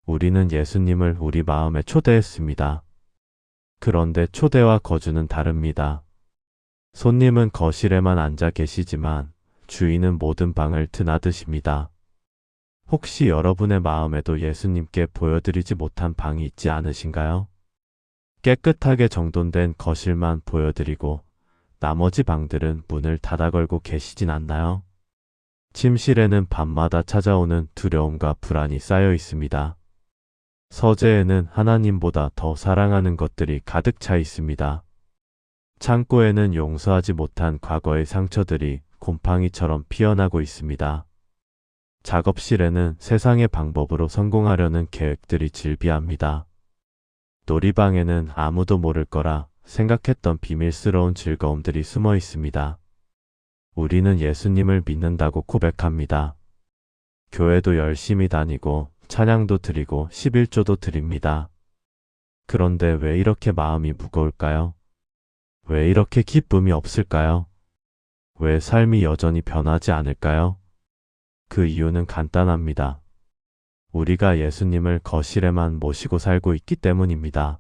우리는 예수님을 우리 마음에 초대했습니다. 그런데 초대와 거주는 다릅니다. 손님은 거실에만 앉아 계시지만 주인은 모든 방을 드나드십니다. 혹시 여러분의 마음에도 예수님께 보여드리지 못한 방이 있지 않으신가요? 깨끗하게 정돈된 거실만 보여드리고 나머지 방들은 문을 닫아 걸고 계시진 않나요? 침실에는 밤마다 찾아오는 두려움과 불안이 쌓여 있습니다. 서재에는 하나님보다 더 사랑하는 것들이 가득 차 있습니다. 창고에는 용서하지 못한 과거의 상처들이 곰팡이처럼 피어나고 있습니다. 작업실에는 세상의 방법으로 성공하려는 계획들이 질비합니다. 놀이방에는 아무도 모를 거라 생각했던 비밀스러운 즐거움들이 숨어 있습니다. 우리는 예수님을 믿는다고 고백합니다. 교회도 열심히 다니고 찬양도 드리고 11조도 드립니다. 그런데 왜 이렇게 마음이 무거울까요? 왜 이렇게 기쁨이 없을까요? 왜 삶이 여전히 변하지 않을까요? 그 이유는 간단합니다. 우리가 예수님을 거실에만 모시고 살고 있기 때문입니다.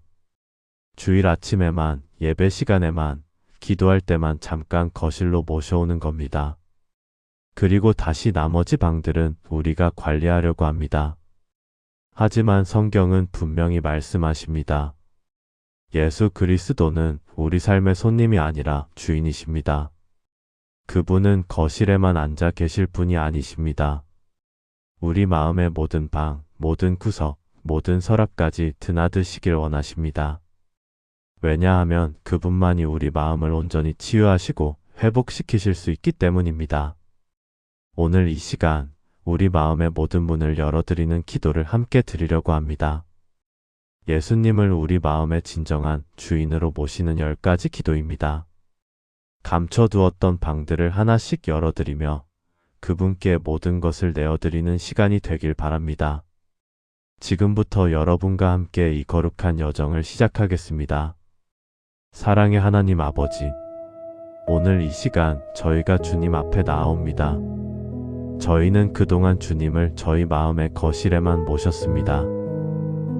주일 아침에만, 예배 시간에만, 기도할 때만 잠깐 거실로 모셔오는 겁니다. 그리고 다시 나머지 방들은 우리가 관리하려고 합니다. 하지만 성경은 분명히 말씀하십니다. 예수 그리스도는 우리 삶의 손님이 아니라 주인이십니다. 그분은 거실에만 앉아 계실 분이 아니십니다. 우리 마음의 모든 방, 모든 구석, 모든 서랍까지 드나드시길 원하십니다. 왜냐하면 그분만이 우리 마음을 온전히 치유하시고 회복시키실 수 있기 때문입니다. 오늘 이 시간, 우리 마음의 모든 문을 열어드리는 기도를 함께 드리려고 합니다. 예수님을 우리 마음의 진정한 주인으로 모시는 10가지 기도입니다. 감춰두었던 방들을 하나씩 열어드리며 그분께 모든 것을 내어드리는 시간이 되길 바랍니다. 지금부터 여러분과 함께 이 거룩한 여정을 시작하겠습니다. 사랑의 하나님 아버지, 오늘 이 시간 저희가 주님 앞에 나아옵니다. 저희는 그동안 주님을 저희 마음의 거실에만 모셨습니다.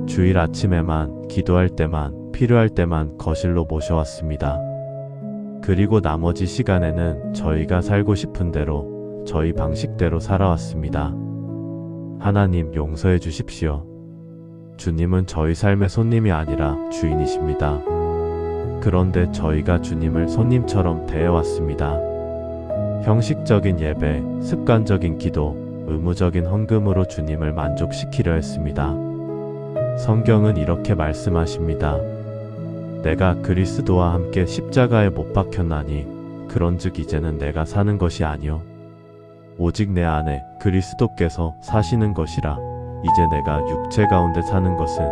주일 아침에만, 기도할 때만, 필요할 때만 거실로 모셔왔습니다. 그리고 나머지 시간에는 저희가 살고 싶은 대로, 저희 방식대로 살아왔습니다. 하나님 용서해 주십시오. 주님은 저희 삶의 손님이 아니라 주인이십니다. 그런데 저희가 주님을 손님처럼 대해왔습니다. 형식적인 예배, 습관적인 기도, 의무적인 헌금으로 주님을 만족시키려 했습니다. 성경은 이렇게 말씀하십니다. 내가 그리스도와 함께 십자가에 못 박혔나니 그런즉 이제는 내가 사는 것이 아니요 오직 내 안에 그리스도께서 사시는 것이라. 이제 내가 육체 가운데 사는 것은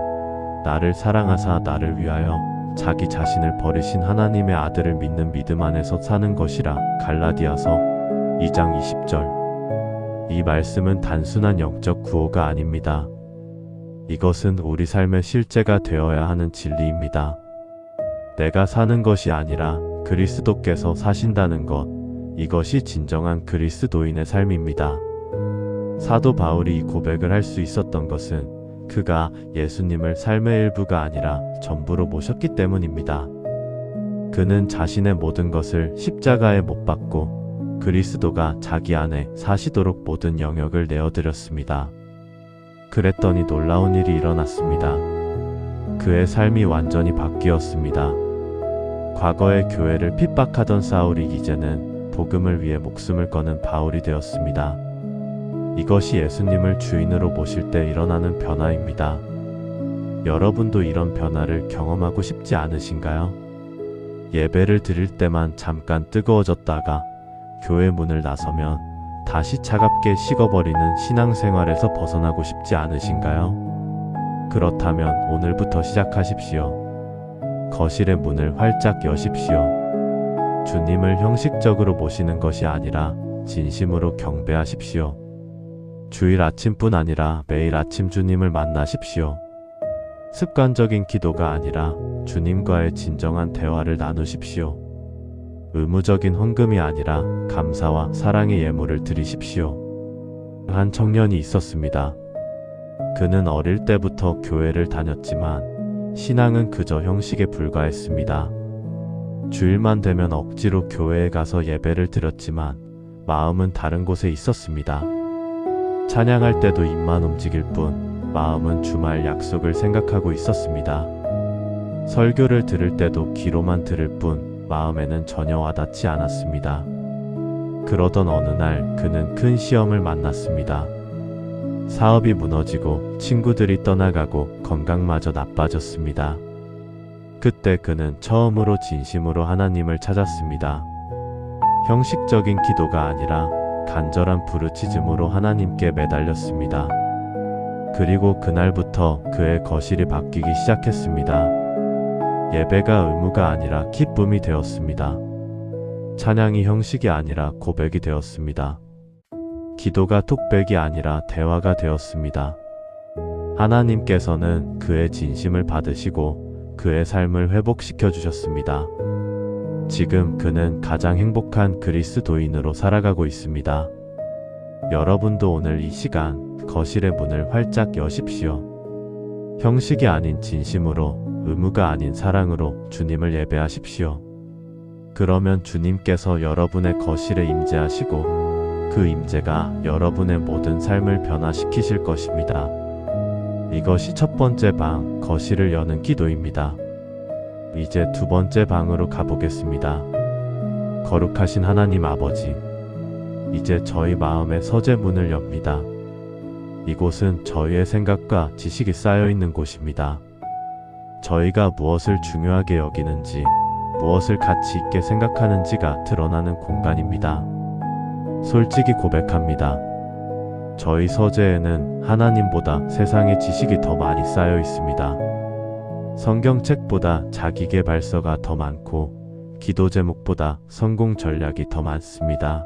나를 사랑하사 나를 위하여 자기 자신을 버리신 하나님의 아들을 믿는 믿음 안에서 사는 것이라. 갈라디아서 2장 20절. 이 말씀은 단순한 영적 구호가 아닙니다. 이것은 우리 삶의 실제가 되어야 하는 진리입니다. 내가 사는 것이 아니라 그리스도께서 사신다는 것, 이것이 진정한 그리스도인의 삶입니다. 사도 바울이 이 고백을 할 수 있었던 것은 그가 예수님을 삶의 일부가 아니라 전부로 모셨기 때문입니다. 그는 자신의 모든 것을 십자가에 못 박고 그리스도가 자기 안에 사시도록 모든 영역을 내어드렸습니다. 그랬더니 놀라운 일이 일어났습니다. 그의 삶이 완전히 바뀌었습니다. 과거의 교회를 핍박하던 사울이 이제는 복음을 위해 목숨을 거는 바울이 되었습니다. 이것이 예수님을 주인으로 모실 때 일어나는 변화입니다. 여러분도 이런 변화를 경험하고 싶지 않으신가요? 예배를 드릴 때만 잠깐 뜨거워졌다가 교회 문을 나서면 다시 차갑게 식어버리는 신앙생활에서 벗어나고 싶지 않으신가요? 그렇다면 오늘부터 시작하십시오. 거실의 문을 활짝 여십시오. 주님을 형식적으로 모시는 것이 아니라 진심으로 경배하십시오. 주일 아침뿐 아니라 매일 아침 주님을 만나십시오. 습관적인 기도가 아니라 주님과의 진정한 대화를 나누십시오. 의무적인 헌금이 아니라 감사와 사랑의 예물을 드리십시오. 한 청년이 있었습니다. 그는 어릴 때부터 교회를 다녔지만 신앙은 그저 형식에 불과했습니다. 주일만 되면 억지로 교회에 가서 예배를 드렸지만 마음은 다른 곳에 있었습니다. 찬양할 때도 입만 움직일 뿐 마음은 주말 약속을 생각하고 있었습니다. 설교를 들을 때도 귀로만 들을 뿐 마음에는 전혀 와닿지 않았습니다. 그러던 어느 날 그는 큰 시험을 만났습니다. 사업이 무너지고 친구들이 떠나가고 건강마저 나빠졌습니다. 그때 그는 처음으로 진심으로 하나님을 찾았습니다. 형식적인 기도가 아니라 간절한 부르짖음으로 하나님께 매달렸습니다. 그리고 그날부터 그의 거실이 바뀌기 시작했습니다. 예배가 의무가 아니라 기쁨이 되었습니다. 찬양이 형식이 아니라 고백이 되었습니다. 기도가 톡백이 아니라 대화가 되었습니다. 하나님께서는 그의 진심을 받으시고 그의 삶을 회복시켜 주셨습니다. 지금 그는 가장 행복한 그리스도인으로 살아가고 있습니다. 여러분도 오늘 이 시간 거실의 문을 활짝 여십시오. 형식이 아닌 진심으로, 의무가 아닌 사랑으로 주님을 예배하십시오. 그러면 주님께서 여러분의 거실에 임재하시고 그 임재가 여러분의 모든 삶을 변화시키실 것입니다. 이것이 첫 번째 방, 거실을 여는 기도입니다. 이제 두 번째 방으로 가보겠습니다. 거룩하신 하나님 아버지, 이제 저희 마음의 서재 문을 엽니다. 이곳은 저희의 생각과 지식이 쌓여 있는 곳입니다. 저희가 무엇을 중요하게 여기는지, 무엇을 가치 있게 생각하는지가 드러나는 공간입니다. 솔직히 고백합니다. 저희 서재에는 하나님보다 세상의 지식이 더 많이 쌓여 있습니다. 성경책보다 자기계발서가 더 많고 기도 제목보다 성공 전략이 더 많습니다.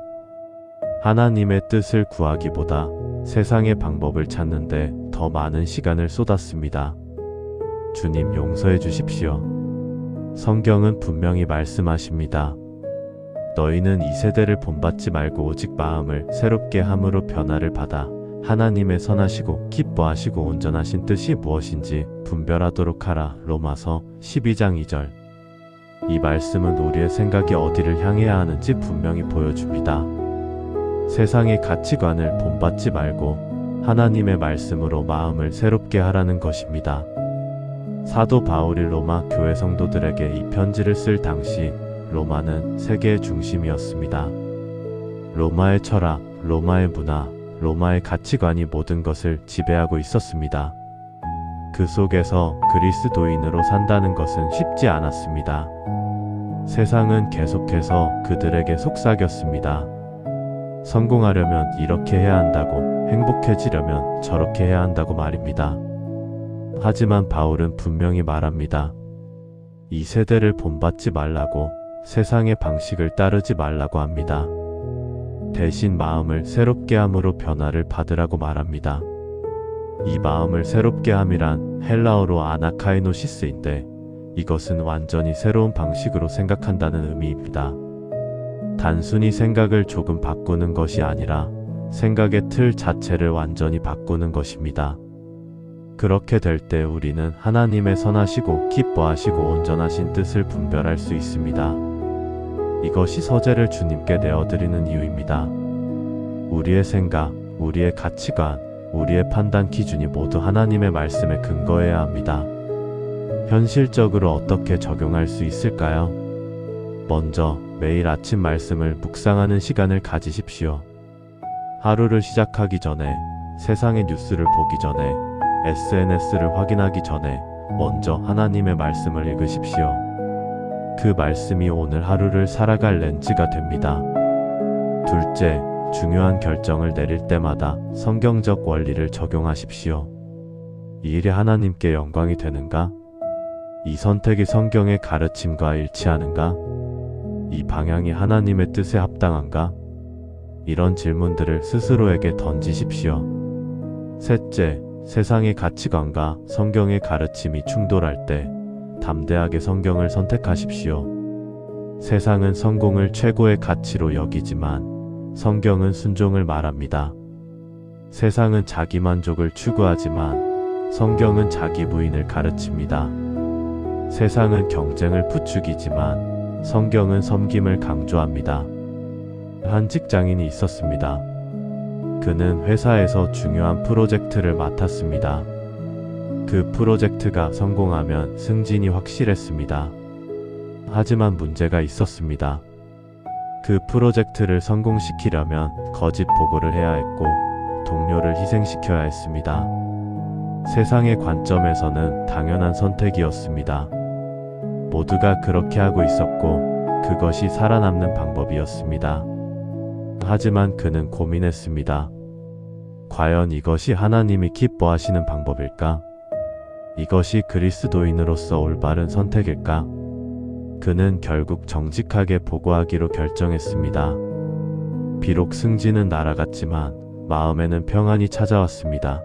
하나님의 뜻을 구하기보다 세상의 방법을 찾는데 더 많은 시간을 쏟았습니다. 주님 용서해 주십시오. 성경은 분명히 말씀하십니다. 너희는 이 세대를 본받지 말고 오직 마음을 새롭게 함으로 변화를 받아 하나님의 선하시고 기뻐하시고 온전하신 뜻이 무엇인지 분별하도록 하라. 로마서 12장 2절. 이 말씀은 우리의 생각이 어디를 향해야 하는지 분명히 보여줍니다. 세상의 가치관을 본받지 말고 하나님의 말씀으로 마음을 새롭게 하라는 것입니다. 사도 바울이 로마 교회 성도들에게 이 편지를 쓸 당시 로마는 세계의 중심이었습니다. 로마의 철학, 로마의 문화, 로마의 가치관이 모든 것을 지배하고 있었습니다. 그 속에서 그리스도인으로 산다는 것은 쉽지 않았습니다. 세상은 계속해서 그들에게 속삭였습니다. 성공하려면 이렇게 해야 한다고, 행복해지려면 저렇게 해야 한다고 말입니다. 하지만 바울은 분명히 말합니다. 이 세대를 본받지 말라고, 세상의 방식을 따르지 말라고 합니다. 대신 마음을 새롭게 함으로 변화를 받으라고 말합니다. 이 마음을 새롭게 함이란 헬라어로 아나카이노시스인데 이것은 완전히 새로운 방식으로 생각한다는 의미입니다. 단순히 생각을 조금 바꾸는 것이 아니라 생각의 틀 자체를 완전히 바꾸는 것입니다. 그렇게 될 때 우리는 하나님의 선하시고 기뻐하시고 온전하신 뜻을 분별할 수 있습니다. 이것이 서재를 주님께 내어드리는 이유입니다. 우리의 생각, 우리의 가치관, 우리의 판단 기준이 모두 하나님의 말씀에 근거해야 합니다. 현실적으로 어떻게 적용할 수 있을까요? 먼저 매일 아침 말씀을 묵상하는 시간을 가지십시오. 하루를 시작하기 전에, 세상의 뉴스를 보기 전에, SNS를 확인하기 전에 먼저 하나님의 말씀을 읽으십시오. 그 말씀이 오늘 하루를 살아갈 렌즈가 됩니다. 둘째, 중요한 결정을 내릴 때마다 성경적 원리를 적용하십시오. 이 일이 하나님께 영광이 되는가? 이 선택이 성경의 가르침과 일치하는가? 이 방향이 하나님의 뜻에 합당한가? 이런 질문들을 스스로에게 던지십시오. 셋째, 세상의 가치관과 성경의 가르침이 충돌할 때 담대하게 성경을 선택하십시오. 세상은 성공을 최고의 가치로 여기지만 성경은 순종을 말합니다. 세상은 자기 만족을 추구하지만 성경은 자기 부인을 가르칩니다. 세상은 경쟁을 부추기지만 성경은 섬김을 강조합니다. 한 직장인이 있었습니다. 그는 회사에서 중요한 프로젝트를 맡았습니다. 그 프로젝트가 성공하면 승진이 확실했습니다. 하지만 문제가 있었습니다. 그 프로젝트를 성공시키려면 거짓 보고를 해야 했고 동료를 희생시켜야 했습니다. 세상의 관점에서는 당연한 선택이었습니다. 모두가 그렇게 하고 있었고 그것이 살아남는 방법이었습니다. 하지만 그는 고민했습니다. 과연 이것이 하나님이 기뻐하시는 방법일까? 이것이 그리스도인으로서 올바른 선택일까? 그는 결국 정직하게 보고하기로 결정했습니다. 비록 승진은 날아갔지만 마음에는 평안이 찾아왔습니다.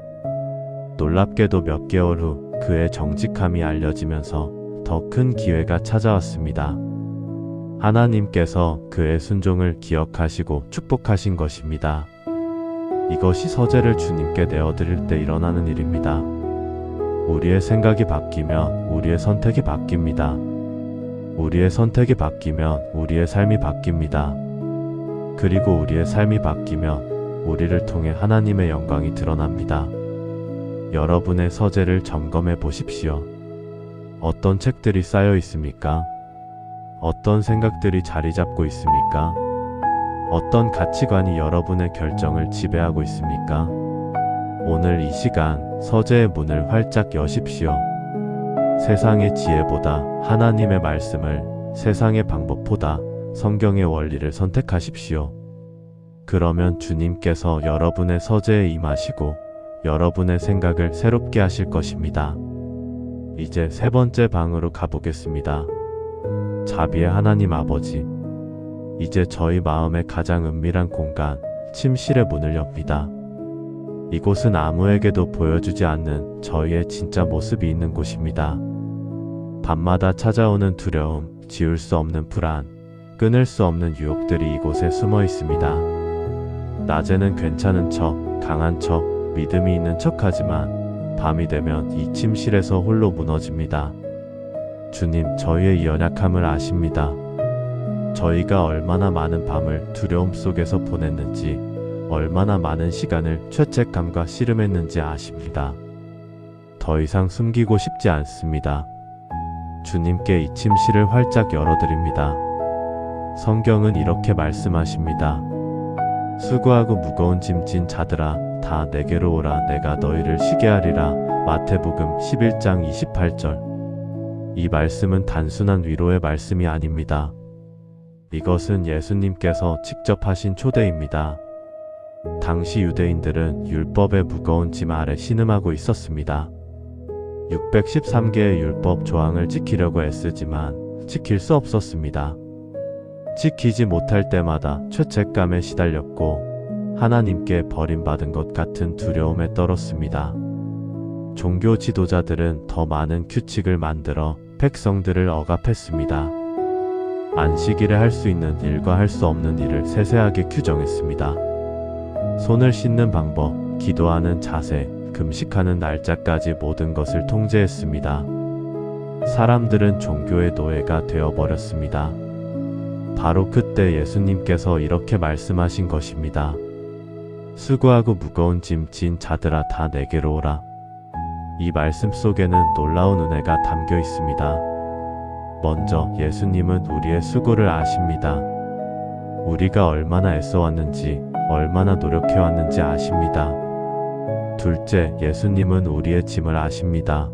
놀랍게도 몇 개월 후 그의 정직함이 알려지면서 더 큰 기회가 찾아왔습니다. 하나님께서 그의 순종을 기억하시고 축복하신 것입니다. 이것이 서재를 주님께 내어드릴 때 일어나는 일입니다. 우리의 생각이 바뀌면 우리의 선택이 바뀝니다. 우리의 선택이 바뀌면 우리의 삶이 바뀝니다. 그리고 우리의 삶이 바뀌면 우리를 통해 하나님의 영광이 드러납니다. 여러분의 서재를 점검해 보십시오. 어떤 책들이 쌓여 있습니까? 어떤 생각들이 자리 잡고 있습니까? 어떤 가치관이 여러분의 결정을 지배하고 있습니까? 오늘 이 시간 서재의 문을 활짝 여십시오. 세상의 지혜보다 하나님의 말씀을, 세상의 방법보다 성경의 원리를 선택하십시오. 그러면 주님께서 여러분의 서재에 임하시고 여러분의 생각을 새롭게 하실 것입니다. 이제 세 번째 방으로 가보겠습니다. 자비의 하나님 아버지, 이제 저희 마음의 가장 은밀한 공간, 침실의 문을 엽니다. 이곳은 아무에게도 보여주지 않는 저희의 진짜 모습이 있는 곳입니다. 밤마다 찾아오는 두려움, 지울 수 없는 불안, 끊을 수 없는 유혹들이 이곳에 숨어 있습니다. 낮에는 괜찮은 척, 강한 척, 믿음이 있는 척 하지만 밤이 되면 이 침실에서 홀로 무너집니다. 주님, 저희의 이 연약함을 아십니다. 저희가 얼마나 많은 밤을 두려움 속에서 보냈는지, 얼마나 많은 시간을 죄책감과 씨름했는지 아십니다. 더 이상 숨기고 싶지 않습니다. 주님께 이 침실을 활짝 열어드립니다. 성경은 이렇게 말씀하십니다. 수고하고 무거운 짐 진 자들아, 다 내게로 오라. 내가 너희를 쉬게 하리라. 마태복음 11장 28절. 이 말씀은 단순한 위로의 말씀이 아닙니다. 이것은 예수님께서 직접 하신 초대입니다. 당시 유대인들은 율법의 무거운 짐 아래 신음하고 있었습니다. 613개의 율법 조항을 지키려고 애쓰지만 지킬 수 없었습니다. 지키지 못할 때마다 죄책감에 시달렸고 하나님께 버림받은 것 같은 두려움에 떨었습니다. 종교 지도자들은 더 많은 규칙을 만들어 백성들을 억압했습니다. 안식일에 할 수 있는 일과 할 수 없는 일을 세세하게 규정했습니다. 손을 씻는 방법, 기도하는 자세, 금식하는 날짜까지 모든 것을 통제했습니다. 사람들은 종교의 노예가 되어버렸습니다. 바로 그때 예수님께서 이렇게 말씀하신 것입니다. 수고하고 무거운 짐 진 자들아, 다 내게로 오라. 이 말씀 속에는 놀라운 은혜가 담겨 있습니다. 먼저 예수님은 우리의 수고를 아십니다. 우리가 얼마나 애써왔는지, 얼마나 노력해왔는지 아십니다. 둘째, 예수님은 우리의 짐을 아십니다.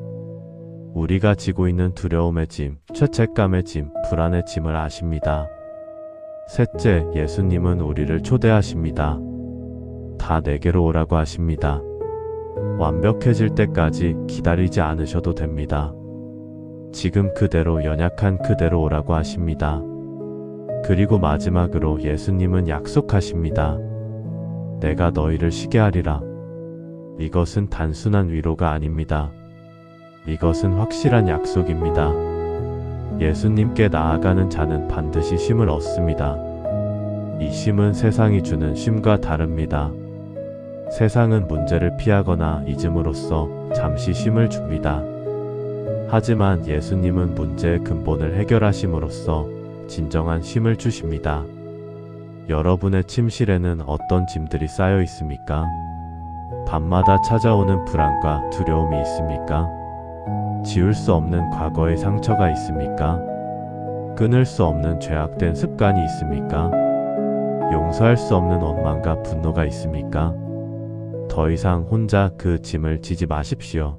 우리가 지고 있는 두려움의 짐, 죄책감의 짐, 불안의 짐을 아십니다. 셋째, 예수님은 우리를 초대하십니다. 다 내게로 오라고 하십니다. 완벽해질 때까지 기다리지 않으셔도 됩니다. 지금 그대로, 연약한 그대로 오라고 하십니다. 그리고 마지막으로 예수님은 약속하십니다. 내가 너희를 쉬게 하리라. 이것은 단순한 위로가 아닙니다. 이것은 확실한 약속입니다. 예수님께 나아가는 자는 반드시 쉼을 얻습니다. 이 쉼은 세상이 주는 쉼과 다릅니다. 세상은 문제를 피하거나 잊음으로써 잠시 쉼을 줍니다. 하지만 예수님은 문제의 근본을 해결하심으로써 진정한 쉼을 주십니다. 여러분의 침실에는 어떤 짐들이 쌓여 있습니까? 밤마다 찾아오는 불안과 두려움이 있습니까? 지울 수 없는 과거의 상처가 있습니까? 끊을 수 없는 죄악된 습관이 있습니까? 용서할 수 없는 원망과 분노가 있습니까? 더 이상 혼자 그 짐을 지지 마십시오.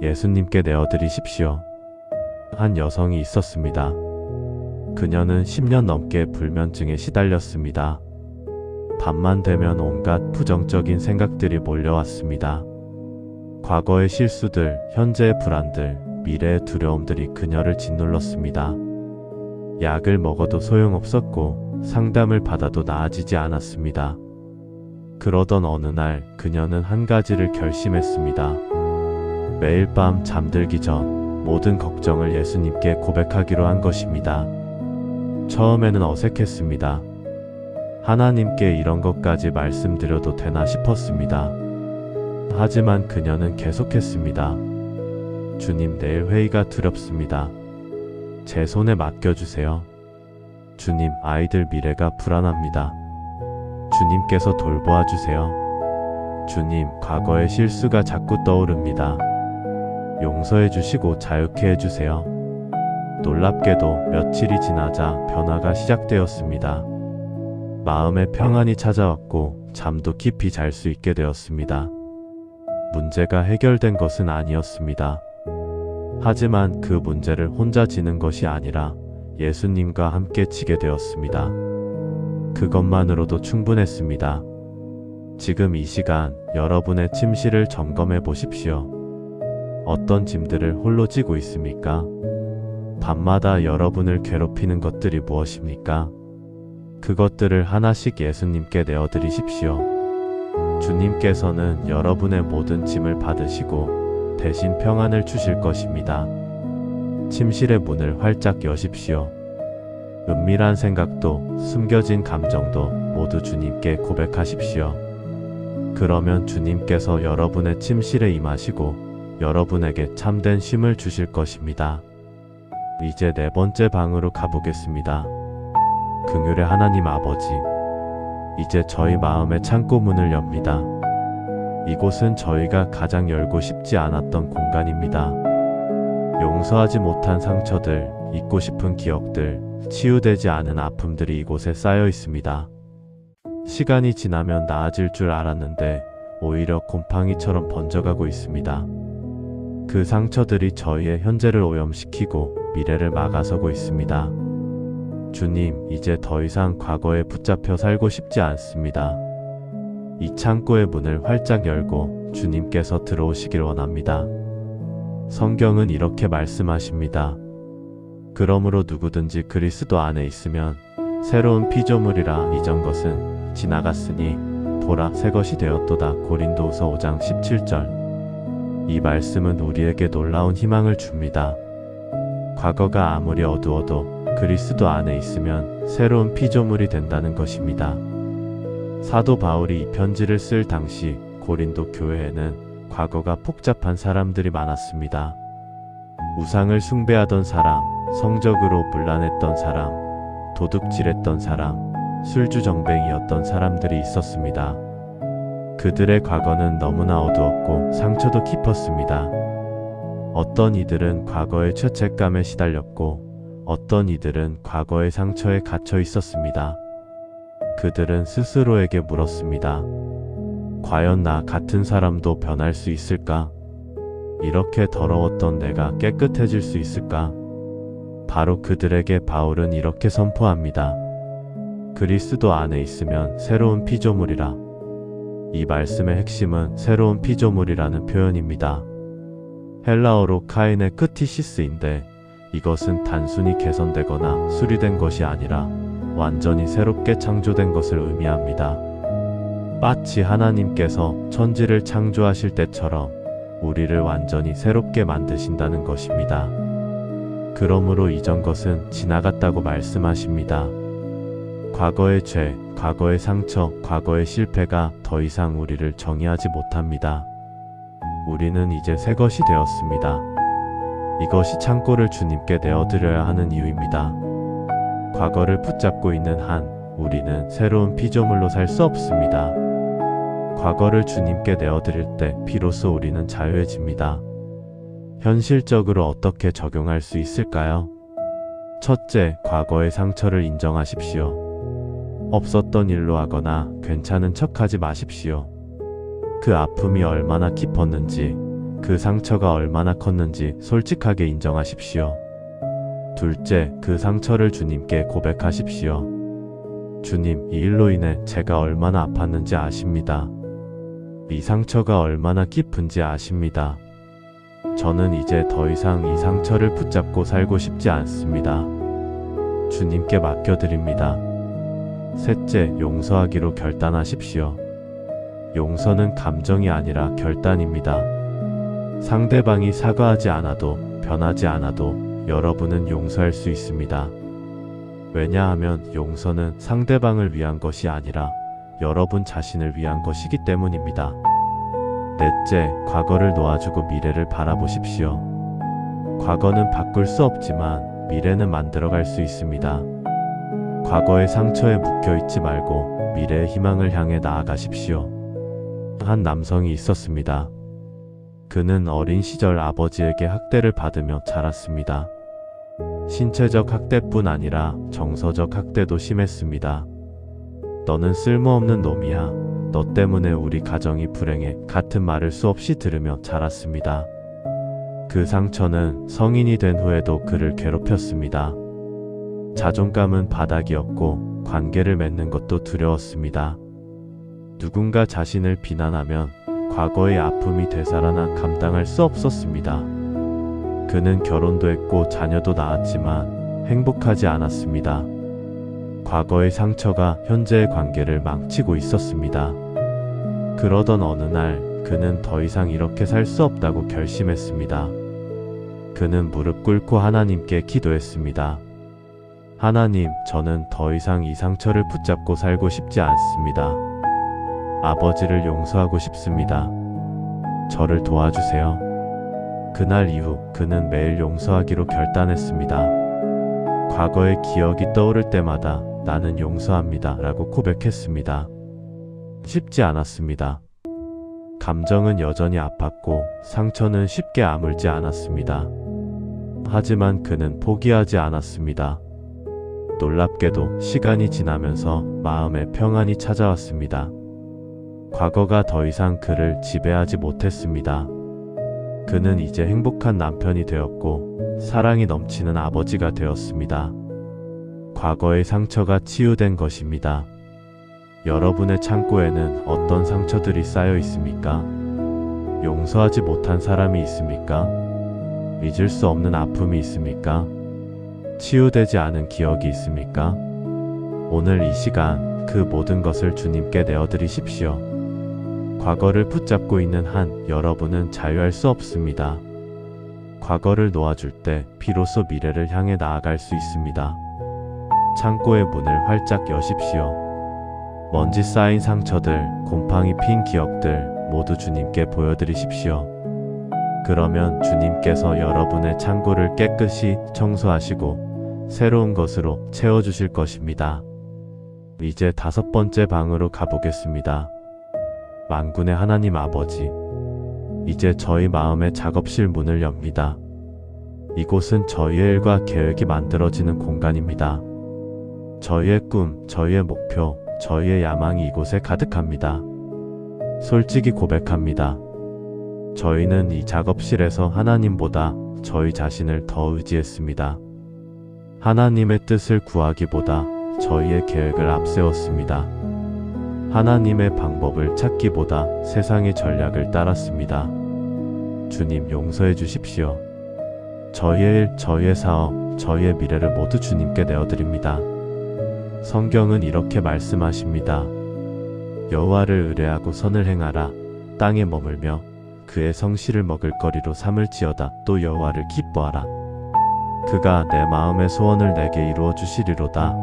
예수님께 내어드리십시오. 한 여성이 있었습니다. 그녀는 10년 넘게 불면증에 시달렸습니다. 밤만 되면 온갖 부정적인 생각들이 몰려왔습니다. 과거의 실수들, 현재의 불안들, 미래의 두려움들이 그녀를 짓눌렀습니다. 약을 먹어도 소용없었고 상담을 받아도 나아지지 않았습니다. 그러던 어느 날 그녀는 한 가지를 결심했습니다. 매일 밤 잠들기 전 모든 걱정을 예수님께 고백하기로 한 것입니다. 처음에는 어색했습니다. 하나님께 이런 것까지 말씀드려도 되나 싶었습니다. 하지만 그녀는 계속했습니다. 주님, 내일 회의가 두렵습니다. 제 손에 맡겨주세요. 주님, 아이들 미래가 불안합니다. 주님께서 돌보아 주세요. 주님, 과거의 실수가 자꾸 떠오릅니다. 용서해 주시고 자유케 해주세요. 놀랍게도 며칠이 지나자 변화가 시작되었습니다. 마음의 평안이 찾아왔고 잠도 깊이 잘 수 있게 되었습니다. 문제가 해결된 것은 아니었습니다. 하지만 그 문제를 혼자 지는 것이 아니라 예수님과 함께 지게 되었습니다. 그것만으로도 충분했습니다. 지금 이 시간 여러분의 침실을 점검해 보십시오. 어떤 짐들을 홀로 지고 있습니까? 밤마다 여러분을 괴롭히는 것들이 무엇입니까? 그것들을 하나씩 예수님께 내어드리십시오. 주님께서는 여러분의 모든 짐을 받으시고 대신 평안을 주실 것입니다. 침실의 문을 활짝 여십시오. 은밀한 생각도 숨겨진 감정도 모두 주님께 고백하십시오. 그러면 주님께서 여러분의 침실에 임하시고 여러분에게 참된 쉼을 주실 것입니다. 이제 네 번째 방으로 가보겠습니다. 긍휼의 하나님 아버지, 이제 저희 마음의 창고 문을 엽니다. 이곳은 저희가 가장 열고 싶지 않았던 공간입니다. 용서하지 못한 상처들, 잊고 싶은 기억들, 치유되지 않은 아픔들이 이곳에 쌓여 있습니다. 시간이 지나면 나아질 줄 알았는데 오히려 곰팡이처럼 번져가고 있습니다. 그 상처들이 저희의 현재를 오염시키고 미래를 막아서고 있습니다. 주님, 이제 더 이상 과거에 붙잡혀 살고 싶지 않습니다. 이 창고의 문을 활짝 열고 주님께서 들어오시길 원합니다. 성경은 이렇게 말씀하십니다. 그러므로 누구든지 그리스도 안에 있으면 새로운 피조물이라, 이전 것은 지나갔으니 보라 새 것이 되었도다. 고린도후서 5장 17절. 이 말씀은 우리에게 놀라운 희망을 줍니다. 과거가 아무리 어두워도 그리스도 안에 있으면 새로운 피조물이 된다는 것입니다. 사도 바울이 이 편지를 쓸 당시 고린도 교회에는 과거가 복잡한 사람들이 많았습니다. 우상을 숭배하던 사람, 성적으로 문란했던 사람, 도둑질했던 사람, 술주정뱅이였던 사람들이 있었습니다. 그들의 과거는 너무나 어두웠고 상처도 깊었습니다. 어떤 이들은 과거의 죄책감에 시달렸고 어떤 이들은 과거의 상처에 갇혀 있었습니다. 그들은 스스로에게 물었습니다. 과연 나 같은 사람도 변할 수 있을까? 이렇게 더러웠던 내가 깨끗해질 수 있을까? 바로 그들에게 바울은 이렇게 선포합니다. 그리스도 안에 있으면 새로운 피조물이라. 이 말씀의 핵심은 새로운 피조물이라는 표현입니다. 헬라어로 카인의 크티시스인데 이것은 단순히 개선되거나 수리된 것이 아니라 완전히 새롭게 창조된 것을 의미합니다. 마치 하나님께서 천지를 창조하실 때처럼 우리를 완전히 새롭게 만드신다는 것입니다. 그러므로 이전 것은 지나갔다고 말씀하십니다. 과거의 죄, 과거의 상처, 과거의 실패가 더 이상 우리를 정의하지 못합니다. 우리는 이제 새 것이 되었습니다. 이것이 창고를 주님께 내어드려야 하는 이유입니다. 과거를 붙잡고 있는 한 우리는 새로운 피조물로 살 수 없습니다. 과거를 주님께 내어드릴 때 비로소 우리는 자유해집니다. 현실적으로 어떻게 적용할 수 있을까요? 첫째, 과거의 상처를 인정하십시오. 없었던 일로 하거나 괜찮은 척하지 마십시오. 그 아픔이 얼마나 깊었는지, 그 상처가 얼마나 컸는지 솔직하게 인정하십시오. 둘째, 그 상처를 주님께 고백하십시오. 주님, 이 일로 인해 제가 얼마나 아팠는지 아십니다. 이 상처가 얼마나 깊은지 아십니다. 저는 이제 더 이상 이 상처를 붙잡고 살고 싶지 않습니다. 주님께 맡겨드립니다. 셋째, 용서하기로 결단하십시오. 용서는 감정이 아니라 결단입니다. 상대방이 사과하지 않아도, 변하지 않아도 여러분은 용서할 수 있습니다. 왜냐하면 용서는 상대방을 위한 것이 아니라 여러분 자신을 위한 것이기 때문입니다. 넷째, 과거를 놓아주고 미래를 바라보십시오. 과거는 바꿀 수 없지만 미래는 만들어갈 수 있습니다. 과거의 상처에 묶여있지 말고 미래의 희망을 향해 나아가십시오. 한 남성이 있었습니다. 그는 어린 시절 아버지에게 학대를 받으며 자랐습니다. 신체적 학대뿐 아니라 정서적 학대도 심했습니다. 너는 쓸모없는 놈이야. 너 때문에 우리 가정이 불행해. 같은 말을 수없이 들으며 자랐습니다. 그 상처는 성인이 된 후에도 그를 괴롭혔습니다. 자존감은 바닥이었고 관계를 맺는 것도 두려웠습니다. 누군가 자신을 비난하면 과거의 아픔이 되살아나 감당할 수 없었습니다. 그는 결혼도 했고 자녀도 낳았지만 행복하지 않았습니다. 과거의 상처가 현재의 관계를 망치고 있었습니다. 그러던 어느 날 그는 더 이상 이렇게 살 수 없다고 결심했습니다. 그는 무릎 꿇고 하나님께 기도했습니다. 하나님, 저는 더 이상 이 상처를 붙잡고 살고 싶지 않습니다. 아버지를 용서하고 싶습니다. 저를 도와주세요. 그날 이후 그는 매일 용서하기로 결단했습니다. 과거의 기억이 떠오를 때마다 나는 용서합니다 라고 고백했습니다. 쉽지 않았습니다. 감정은 여전히 아팠고 상처는 쉽게 아물지 않았습니다. 하지만 그는 포기하지 않았습니다. 놀랍게도 시간이 지나면서 마음에 평안이 찾아왔습니다. 과거가 더 이상 그를 지배하지 못했습니다. 그는 이제 행복한 남편이 되었고 사랑이 넘치는 아버지가 되었습니다. 과거의 상처가 치유된 것입니다. 여러분의 창고에는 어떤 상처들이 쌓여 있습니까? 용서하지 못한 사람이 있습니까? 잊을 수 없는 아픔이 있습니까? 치유되지 않은 기억이 있습니까? 오늘 이 시간 그 모든 것을 주님께 내어드리십시오. 과거를 붙잡고 있는 한 여러분은 자유할 수 없습니다. 과거를 놓아줄 때 비로소 미래를 향해 나아갈 수 있습니다. 창고의 문을 활짝 여십시오. 먼지 쌓인 상처들, 곰팡이 핀 기억들 모두 주님께 보여드리십시오. 그러면 주님께서 여러분의 창고를 깨끗이 청소하시고 새로운 것으로 채워주실 것입니다. 이제 5번째 방으로 가보겠습니다. 만군의 하나님 아버지, 이제 저희 마음의 작업실 문을 엽니다. 이곳은 저희의 일과 계획이 만들어지는 공간입니다. 저희의 꿈, 저희의 목표, 저희의 야망이 이곳에 가득합니다. 솔직히 고백합니다. 저희는 이 작업실에서 하나님보다 저희 자신을 더 의지했습니다. 하나님의 뜻을 구하기보다 저희의 계획을 앞세웠습니다. 하나님의 방법을 찾기보다 세상의 전략을 따랐습니다. 주님, 용서해 주십시오. 저희의 일, 저희의 사업, 저희의 미래를 모두 주님께 내어드립니다. 성경은 이렇게 말씀하십니다. 여호와를 의뢰하고 선을 행하라. 땅에 머물며 그의 성실을 먹을 거리로 삼을지어다. 또 여호와를 기뻐하라. 그가 내 마음의 소원을 내게 이루어 주시리로다.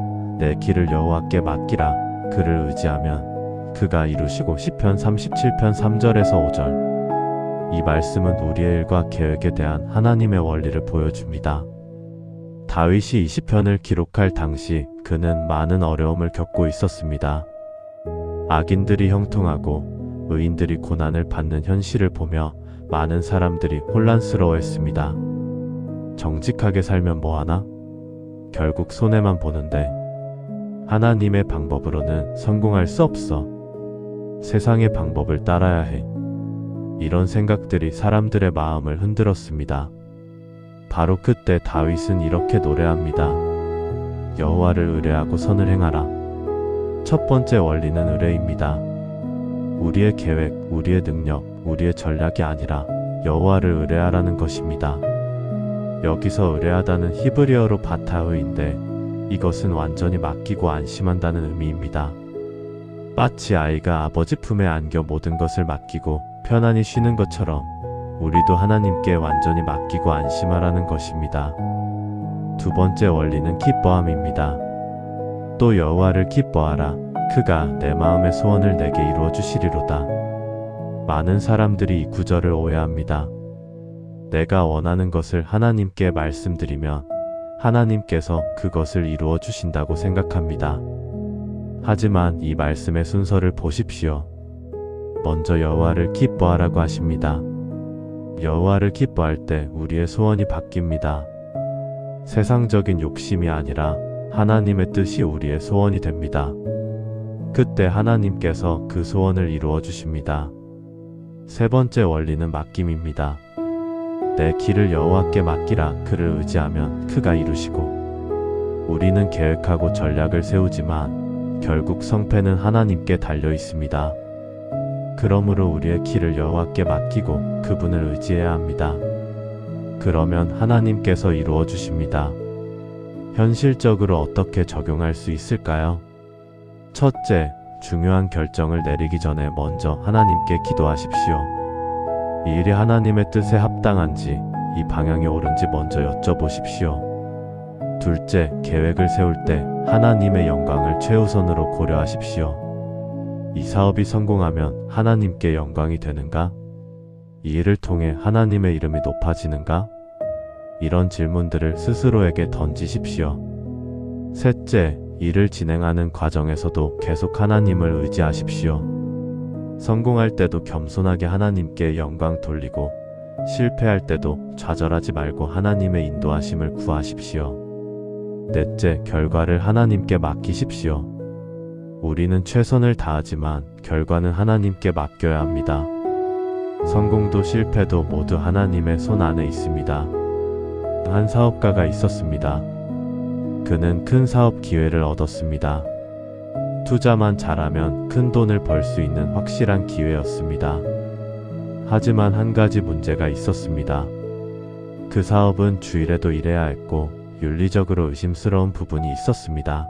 내 길을 여호와께 맡기라. 그를 의지하면 그가 이루시고. 시편 37편 3절에서 5절. 이 말씀은 우리의 일과 계획에 대한 하나님의 원리를 보여줍니다. 다윗이 이 시편을 기록할 당시 그는 많은 어려움을 겪고 있었습니다. 악인들이 형통하고 의인들이 고난을 받는 현실을 보며 많은 사람들이 혼란스러워했습니다. 정직하게 살면 뭐하나? 결국 손해만 보는데 하나님의 방법으로는 성공할 수 없어. 세상의 방법을 따라야 해. 이런 생각들이 사람들의 마음을 흔들었습니다. 바로 그때 다윗은 이렇게 노래합니다. 여호와를 의뢰하고 선을 행하라. 첫 번째 원리는 의뢰입니다. 우리의 계획, 우리의 능력, 우리의 전략이 아니라 여호와를 의뢰하라는 것입니다. 여기서 의뢰하다는 히브리어로 바타흐인데 이것은 완전히 맡기고 안심한다는 의미입니다. 마치 아이가 아버지 품에 안겨 모든 것을 맡기고 편안히 쉬는 것처럼 우리도 하나님께 완전히 맡기고 안심하라는 것입니다. 두 번째 원리는 기뻐함입니다. 또 여호와를 기뻐하라. 그가 내 마음의 소원을 내게 이루어 주시리로다. 많은 사람들이 이 구절을 오해합니다. 내가 원하는 것을 하나님께 말씀드리면 하나님께서 그것을 이루어 주신다고 생각합니다. 하지만 이 말씀의 순서를 보십시오. 먼저 여호와를 기뻐하라고 하십니다. 여호와를 기뻐할 때 우리의 소원이 바뀝니다. 세상적인 욕심이 아니라 하나님의 뜻이 우리의 소원이 됩니다. 그때 하나님께서 그 소원을 이루어 주십니다. 세 번째 원리는 맡김입니다. 내 길을 여호와께 맡기라. 그를 의지하면 그가 이루시고. 우리는 계획하고 전략을 세우지만 결국 성패는 하나님께 달려 있습니다. 그러므로 우리의 길을 여호와께 맡기고 그분을 의지해야 합니다. 그러면 하나님께서 이루어 주십니다. 현실적으로 어떻게 적용할 수 있을까요? 첫째, 중요한 결정을 내리기 전에 먼저 하나님께 기도하십시오. 이 일이 하나님의 뜻에 합당한지, 이 방향이 옳은지 먼저 여쭤보십시오. 둘째, 계획을 세울 때 하나님의 영광을 최우선으로 고려하십시오. 이 사업이 성공하면 하나님께 영광이 되는가? 이 일을 통해 하나님의 이름이 높아지는가? 이런 질문들을 스스로에게 던지십시오. 셋째, 일을 진행하는 과정에서도 계속 하나님을 의지하십시오. 성공할 때도 겸손하게 하나님께 영광 돌리고 실패할 때도 좌절하지 말고 하나님의 인도하심을 구하십시오. 넷째, 결과를 하나님께 맡기십시오. 우리는 최선을 다하지만 결과는 하나님께 맡겨야 합니다. 성공도 실패도 모두 하나님의 손 안에 있습니다. 한 사업가가 있었습니다. 그는 큰 사업 기회를 얻었습니다. 투자만 잘하면 큰 돈을 벌 수 있는 확실한 기회였습니다. 하지만 한 가지 문제가 있었습니다. 그 사업은 주일에도 일해야 했고 윤리적으로 의심스러운 부분이 있었습니다.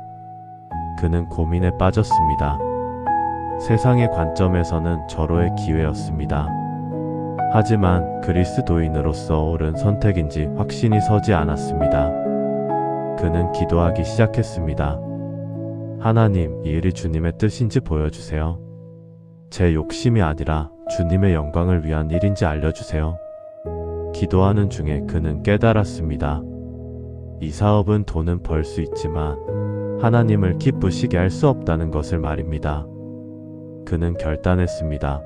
그는 고민에 빠졌습니다. 세상의 관점에서는 절호의 기회였습니다. 하지만 그리스도인으로서 옳은 선택인지 확신이 서지 않았습니다. 그는 기도하기 시작했습니다. 하나님, 이 일이 주님의 뜻인지 보여주세요. 제 욕심이 아니라 주님의 영광을 위한 일인지 알려주세요. 기도하는 중에 그는 깨달았습니다. 이 사업은 돈은 벌 수 있지만 하나님을 기쁘시게 할 수 없다는 것을 말입니다. 그는 결단했습니다.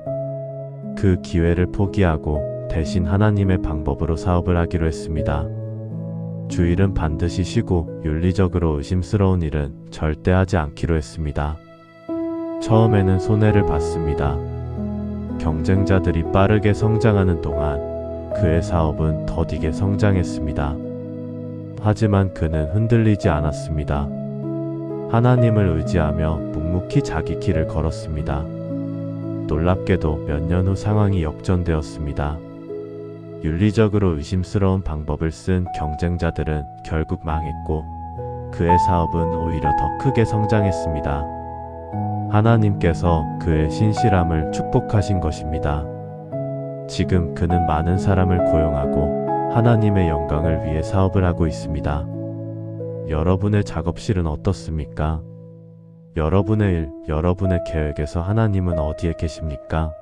그 기회를 포기하고 대신 하나님의 방법으로 사업을 하기로 했습니다. 주일은 반드시 쉬고 윤리적으로 의심스러운 일은 절대 하지 않기로 했습니다. 처음에는 손해를 봤습니다. 경쟁자들이 빠르게 성장하는 동안 그의 사업은 더디게 성장했습니다. 하지만 그는 흔들리지 않았습니다. 하나님을 의지하며 묵묵히 자기 길을 걸었습니다. 놀랍게도 몇 년 후 상황이 역전되었습니다. 윤리적으로 의심스러운 방법을 쓴 경쟁자들은 결국 망했고 그의 사업은 오히려 더 크게 성장했습니다. 하나님께서 그의 신실함을 축복하신 것입니다. 지금 그는 많은 사람을 고용하고 하나님의 영광을 위해 사업을 하고 있습니다. 여러분의 작업실은 어떻습니까? 여러분의 일, 여러분의 계획에서 하나님은 어디에 계십니까?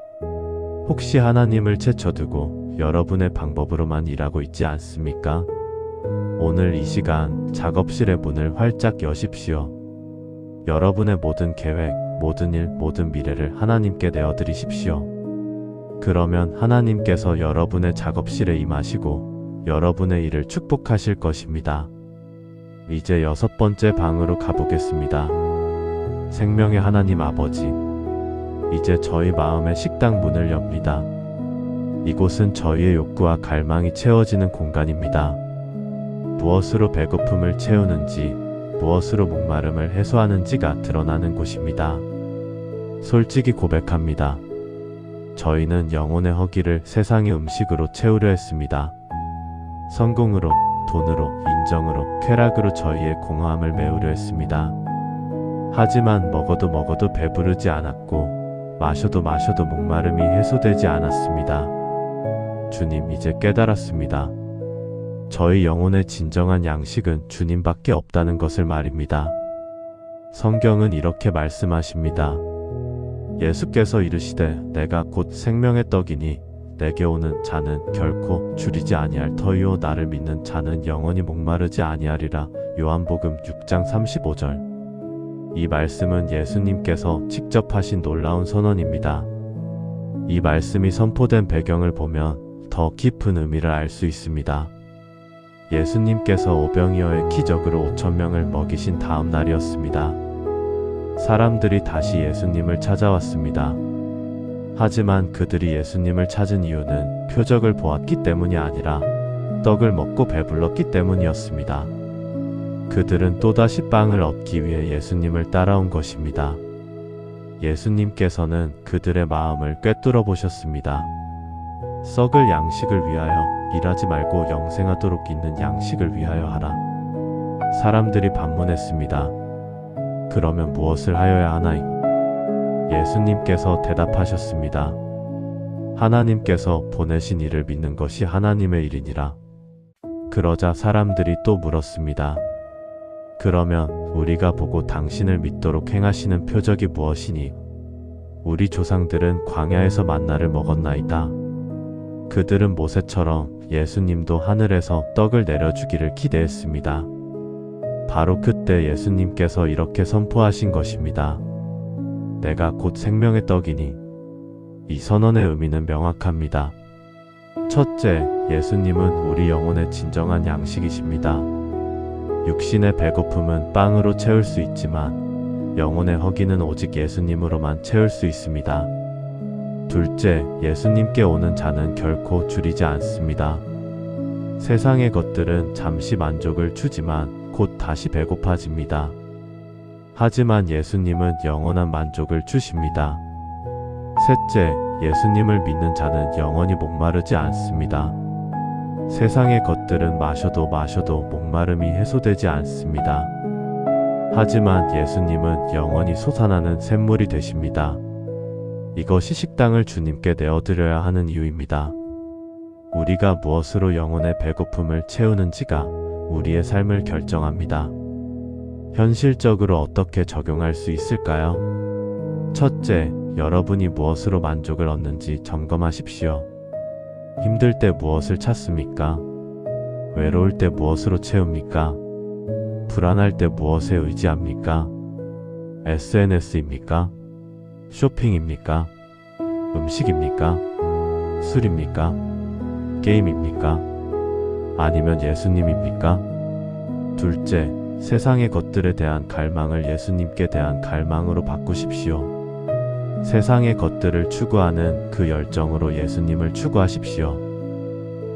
혹시 하나님을 제쳐두고 여러분의 방법으로만 일하고 있지 않습니까? 오늘 이 시간 작업실의 문을 활짝 여십시오. 여러분의 모든 계획, 모든 일, 모든 미래를 하나님께 내어드리십시오. 그러면 하나님께서 여러분의 작업실에 임하시고 여러분의 일을 축복하실 것입니다. 이제 6번째 방으로 가보겠습니다. 생명의 하나님 아버지, 이제 저희 마음의 식당 문을 엽니다. 이곳은 저희의 욕구와 갈망이 채워지는 공간입니다. 무엇으로 배고픔을 채우는지, 무엇으로 목마름을 해소하는지가 드러나는 곳입니다. 솔직히 고백합니다. 저희는 영혼의 허기를 세상의 음식으로 채우려 했습니다. 성공으로, 돈으로, 인정으로, 쾌락으로 저희의 공허함을 메우려 했습니다. 하지만 먹어도 배부르지 않았고 마셔도 목마름이 해소되지 않았습니다. 주님, 이제 깨달았습니다. 저희 영혼의 진정한 양식은 주님밖에 없다는 것을 말입니다. 성경은 이렇게 말씀하십니다. 예수께서 이르시되 내가 곧 생명의 떡이니 내게 오는 자는 결코 줄이지 아니할 터이요 나를 믿는 자는 영원히 목마르지 아니하리라. 요한복음 6장 35절. 이 말씀은 예수님께서 직접 하신 놀라운 선언입니다. 이 말씀이 선포된 배경을 보면 더 깊은 의미를 알 수 있습니다. 예수님께서 오병이어의 기적으로 5,000명을 먹이신 다음 날이었습니다. 사람들이 다시 예수님을 찾아왔습니다. 하지만 그들이 예수님을 찾은 이유는 표적을 보았기 때문이 아니라 떡을 먹고 배불렀기 때문이었습니다. 그들은 또다시 빵을 얻기 위해 예수님을 따라온 것입니다. 예수님께서는 그들의 마음을 꿰뚫어 보셨습니다. 썩을 양식을 위하여 일하지 말고 영생하도록 있는 양식을 위하여 하라. 사람들이 반문했습니다. 그러면 무엇을 하여야 하나이까? 예수님께서 대답하셨습니다. 하나님께서 보내신 이를 믿는 것이 하나님의 일이니라. 그러자 사람들이 또 물었습니다. 그러면 우리가 보고 당신을 믿도록 행하시는 표적이 무엇이니? 우리 조상들은 광야에서 만나를 먹었나이다. 그들은 모세처럼 예수님도 하늘에서 떡을 내려주기를 기대했습니다. 바로 그때 예수님께서 이렇게 선포하신 것입니다. 내가 곧 생명의 떡이니. 이 선언의 의미는 명확합니다. 첫째, 예수님은 우리 영혼의 진정한 양식이십니다. 육신의 배고픔은 빵으로 채울 수 있지만 영혼의 허기는 오직 예수님으로만 채울 수 있습니다. 둘째, 예수님께 오는 자는 결코 줄이지 않습니다. 세상의 것들은 잠시 만족을 주지만 곧 다시 배고파집니다. 하지만 예수님은 영원한 만족을 주십니다. 셋째, 예수님을 믿는 자는 영원히 목마르지 않습니다. 세상의 것들은 마셔도 목마름이 해소되지 않습니다. 하지만 예수님은 영원히 솟아나는 샘물이 되십니다. 이것이 식당을 주님께 내어드려야 하는 이유입니다. 우리가 무엇으로 영혼의 배고픔을 채우는지가 우리의 삶을 결정합니다. 현실적으로 어떻게 적용할 수 있을까요? 첫째, 여러분이 무엇으로 만족을 얻는지 점검하십시오. 힘들 때 무엇을 찾습니까? 외로울 때 무엇으로 채웁니까? 불안할 때 무엇에 의지합니까? SNS입니까? 쇼핑입니까? 음식입니까? 술입니까? 게임입니까? 아니면 예수님입니까? 둘째, 세상의 것들에 대한 갈망을 예수님께 대한 갈망으로 바꾸십시오. 세상의 것들을 추구하는 그 열정으로 예수님을 추구하십시오.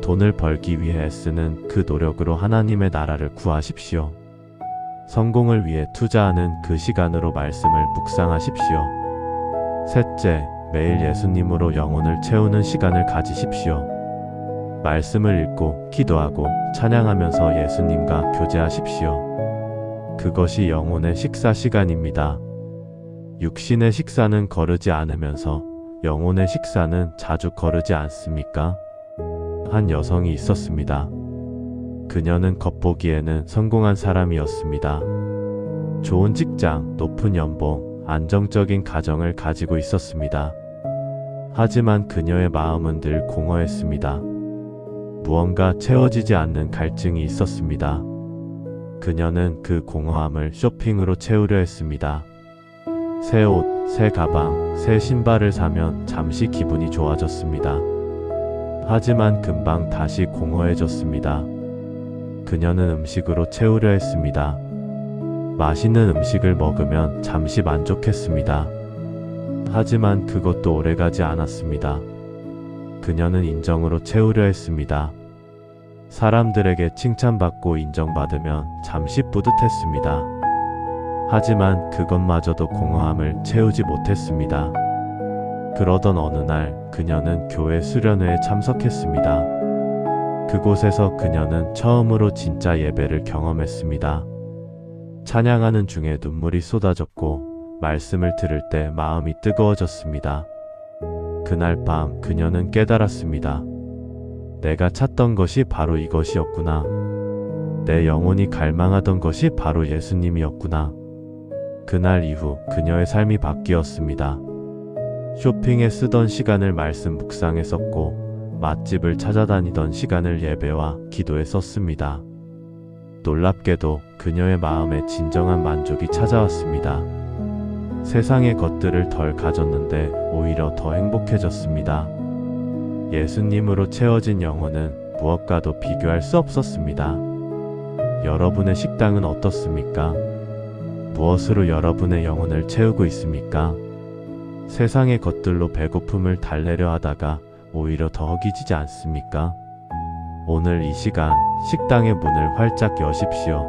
돈을 벌기 위해 애쓰는 그 노력으로 하나님의 나라를 구하십시오. 성공을 위해 투자하는 그 시간으로 말씀을 묵상하십시오. 셋째, 매일 예수님으로 영혼을 채우는 시간을 가지십시오. 말씀을 읽고 기도하고 찬양하면서 예수님과 교제하십시오. 그것이 영혼의 식사 시간입니다. 육신의 식사는 거르지 않으면서 영혼의 식사는 자주 거르지 않습니까? 한 여성이 있었습니다. 그녀는 겉보기에는 성공한 사람이었습니다. 좋은 직장, 높은 연봉, 안정적인 가정을 가지고 있었습니다. 하지만 그녀의 마음은 늘 공허했습니다. 무언가 채워지지 않는 갈증이 있었습니다. 그녀는 그 공허함을 쇼핑으로 채우려 했습니다. 새 옷, 새 가방, 새 신발을 사면 잠시 기분이 좋아졌습니다. 하지만 금방 다시 공허해졌습니다. 그녀는 음식으로 채우려 했습니다. 맛있는 음식을 먹으면 잠시 만족했습니다. 하지만 그것도 오래가지 않았습니다. 그녀는 인정으로 채우려 했습니다. 사람들에게 칭찬받고 인정받으면 잠시 뿌듯했습니다. 하지만 그것마저도 공허함을 채우지 못했습니다. 그러던 어느 날 그녀는 교회 수련회에 참석했습니다. 그곳에서 그녀는 처음으로 진짜 예배를 경험했습니다. 찬양하는 중에 눈물이 쏟아졌고 말씀을 들을 때 마음이 뜨거워졌습니다. 그날 밤 그녀는 깨달았습니다. 내가 찾던 것이 바로 이것이었구나. 내 영혼이 갈망하던 것이 바로 예수님이었구나. 그날 이후 그녀의 삶이 바뀌었습니다. 쇼핑에 쓰던 시간을 말씀 묵상에 썼고 맛집을 찾아다니던 시간을 예배와 기도에 썼습니다. 놀랍게도 그녀의 마음에 진정한 만족이 찾아왔습니다. 세상의 것들을 덜 가졌는데 오히려 더 행복해졌습니다. 예수님으로 채워진 영혼은 무엇과도 비교할 수 없었습니다. 여러분의 식당은 어떻습니까? 무엇으로 여러분의 영혼을 채우고 있습니까? 세상의 것들로 배고픔을 달래려 하다가 오히려 더 허기지지 않습니까? 오늘 이 시간 식당의 문을 활짝 여십시오.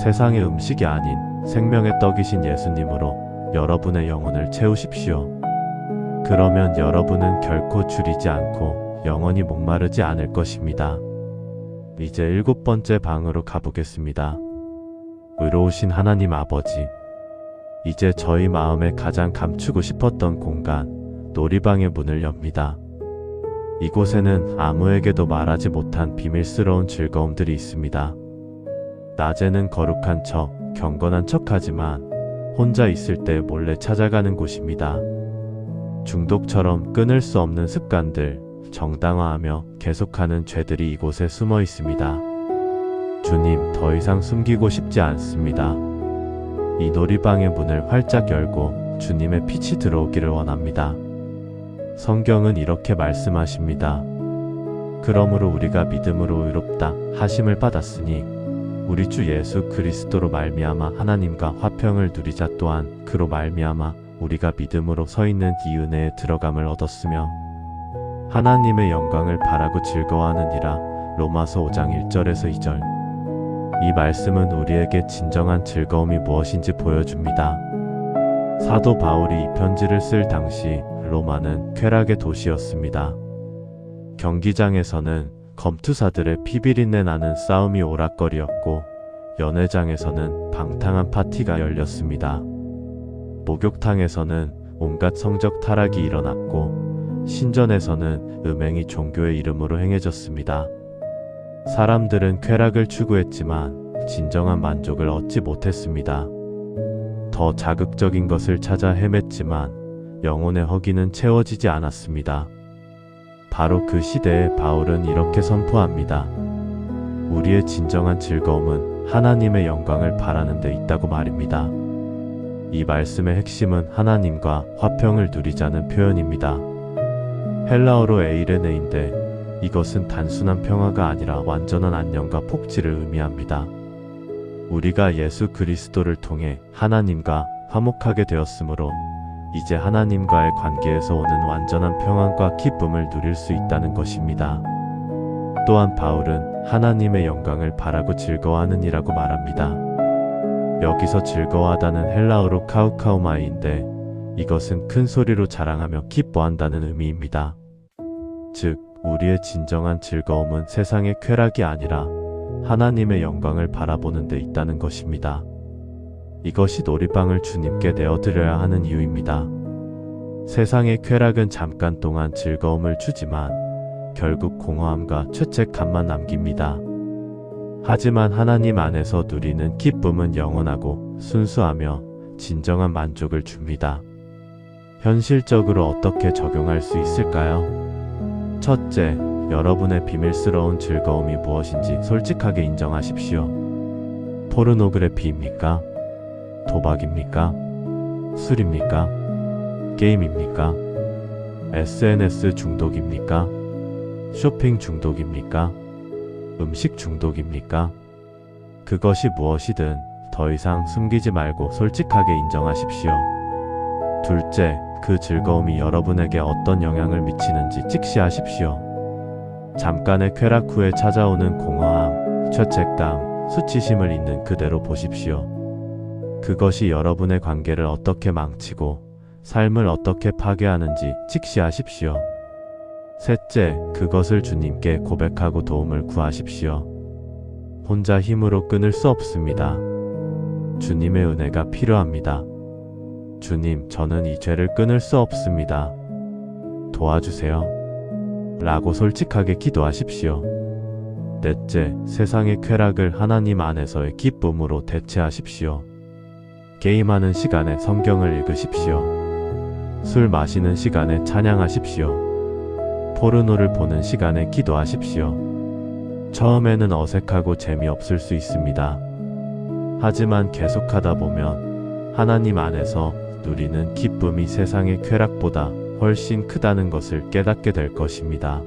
세상의 음식이 아닌 생명의 떡이신 예수님으로 여러분의 영혼을 채우십시오. 그러면 여러분은 결코 줄이지 않고 영원히 목마르지 않을 것입니다. 이제 7번째 방으로 가보겠습니다. 의로우신 하나님 아버지, 이제 저희 마음에 가장 감추고 싶었던 공간, 놀이방의 문을 엽니다. 이곳에는 아무에게도 말하지 못한 비밀스러운 즐거움들이 있습니다. 낮에는 거룩한 척, 경건한 척하지만 혼자 있을 때 몰래 찾아가는 곳입니다. 중독처럼 끊을 수 없는 습관들, 정당화하며 계속하는 죄들이 이곳에 숨어 있습니다. 주님, 더 이상 숨기고 싶지 않습니다. 이 놀이방의 문을 활짝 열고 주님의 빛이 들어오기를 원합니다. 성경은 이렇게 말씀하십니다. 그러므로 우리가 믿음으로 의롭다 하심을 받았으니 우리 주 예수 그리스도로 말미암아 하나님과 화평을 누리자. 또한 그로 말미암아 우리가 믿음으로 서 있는 이 은혜에 들어감을 얻었으며 하나님의 영광을 바라고 즐거워하느니라. 로마서 5장 1절에서 2절. 이 말씀은 우리에게 진정한 즐거움이 무엇인지 보여줍니다. 사도 바울이 이 편지를 쓸 당시 로마는 쾌락의 도시였습니다. 경기장에서는 검투사들의 피비린내 나는 싸움이 오락거리였고 연회장에서는 방탕한 파티가 열렸습니다. 목욕탕에서는 온갖 성적 타락이 일어났고 신전에서는 음행이 종교의 이름으로 행해졌습니다. 사람들은 쾌락을 추구했지만 진정한 만족을 얻지 못했습니다. 더 자극적인 것을 찾아 헤맸지만 영혼의 허기는 채워지지 않았습니다. 바로 그 시대에 바울은 이렇게 선포합니다. 우리의 진정한 즐거움은 하나님의 영광을 바라는 데 있다고 말입니다. 이 말씀의 핵심은 하나님과 화평을 누리자는 표현입니다. 헬라어로 에이레네인데 이것은 단순한 평화가 아니라 완전한 안녕과 복지를 의미합니다. 우리가 예수 그리스도를 통해 하나님과 화목하게 되었으므로 이제 하나님과의 관계에서 오는 완전한 평안과 기쁨을 누릴 수 있다는 것입니다. 또한 바울은 하나님의 영광을 바라고 즐거워하는 이라고 말합니다. 여기서 즐거워하다는 헬라어로 카우카우마이인데 이것은 큰 소리로 자랑하며 기뻐한다는 의미입니다. 즉, 우리의 진정한 즐거움은 세상의 쾌락이 아니라 하나님의 영광을 바라보는 데 있다는 것입니다. 이것이 놀이방을 주님께 내어드려야 하는 이유입니다. 세상의 쾌락은 잠깐 동안 즐거움을 주지만 결국 공허함과 죄책감만 남깁니다. 하지만 하나님 안에서 누리는 기쁨은 영원하고 순수하며 진정한 만족을 줍니다. 현실적으로 어떻게 적용할 수 있을까요? 첫째, 여러분의 비밀스러운 즐거움이 무엇인지 솔직하게 인정하십시오. 포르노그래피입니까? 도박입니까? 술입니까? 게임입니까? SNS 중독입니까? 쇼핑 중독입니까? 음식 중독입니까? 그것이 무엇이든 더 이상 숨기지 말고 솔직하게 인정하십시오. 둘째, 그 즐거움이 여러분에게 어떤 영향을 미치는지 직시하십시오. 잠깐의 쾌락 후에 찾아오는 공허함, 죄책감, 수치심을 있는 그대로 보십시오. 그것이 여러분의 관계를 어떻게 망치고 삶을 어떻게 파괴하는지 직시하십시오. 셋째, 그것을 주님께 고백하고 도움을 구하십시오. 혼자 힘으로 끊을 수 없습니다. 주님의 은혜가 필요합니다. 주님, 저는 이 죄를 끊을 수 없습니다. 도와주세요. 라고 솔직하게 기도하십시오. 넷째, 세상의 쾌락을 하나님 안에서의 기쁨으로 대체하십시오. 게임하는 시간에 성경을 읽으십시오. 술 마시는 시간에 찬양하십시오. 포르노를 보는 시간에 기도하십시오. 처음에는 어색하고 재미없을 수 있습니다. 하지만 계속하다 보면 하나님 안에서 누리는 기쁨이 세상의 쾌락보다 훨씬 크다는 것을 깨닫게 될 것입니다.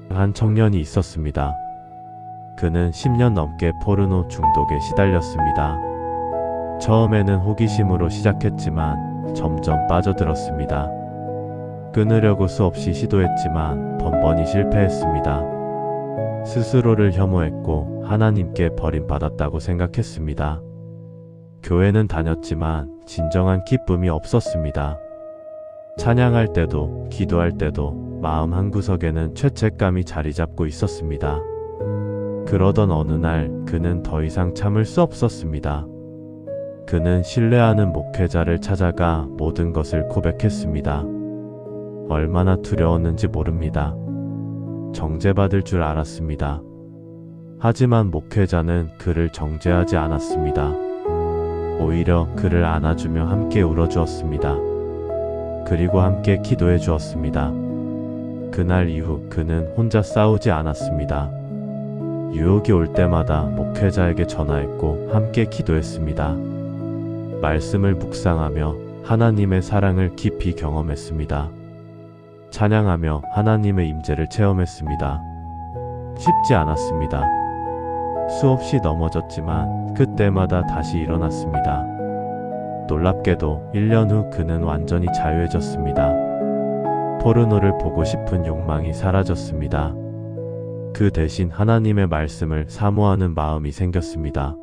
한 청년이 있었습니다. 그는 10년 넘게 포르노 중독에 시달렸습니다. 처음에는 호기심으로 시작했지만 점점 빠져들었습니다. 끊으려고 수없이 시도했지만 번번이 실패했습니다. 스스로를 혐오했고 하나님께 버림받았다고 생각했습니다. 교회는 다녔지만 진정한 기쁨이 없었습니다. 찬양할 때도 기도할 때도 마음 한구석에는 죄책감이 자리 잡고 있었습니다. 그러던 어느 날 그는 더 이상 참을 수 없었습니다. 그는 신뢰하는 목회자를 찾아가 모든 것을 고백했습니다. 얼마나 두려웠는지 모릅니다. 정죄받을 줄 알았습니다. 하지만 목회자는 그를 정죄하지 않았습니다. 오히려 그를 안아주며 함께 울어주었습니다. 그리고 함께 기도해 주었습니다. 그날 이후 그는 혼자 싸우지 않았습니다. 유혹이 올 때마다 목회자에게 전화했고 함께 기도했습니다. 말씀을 묵상하며 하나님의 사랑을 깊이 경험했습니다. 찬양하며 하나님의 임재를 체험했습니다. 쉽지 않았습니다. 수없이 넘어졌지만 그때마다 다시 일어났습니다. 놀랍게도 1년 후 그는 완전히 자유해졌습니다. 포르노를 보고 싶은 욕망이 사라졌습니다. 그 대신 하나님의 말씀을 사모하는 마음이 생겼습니다.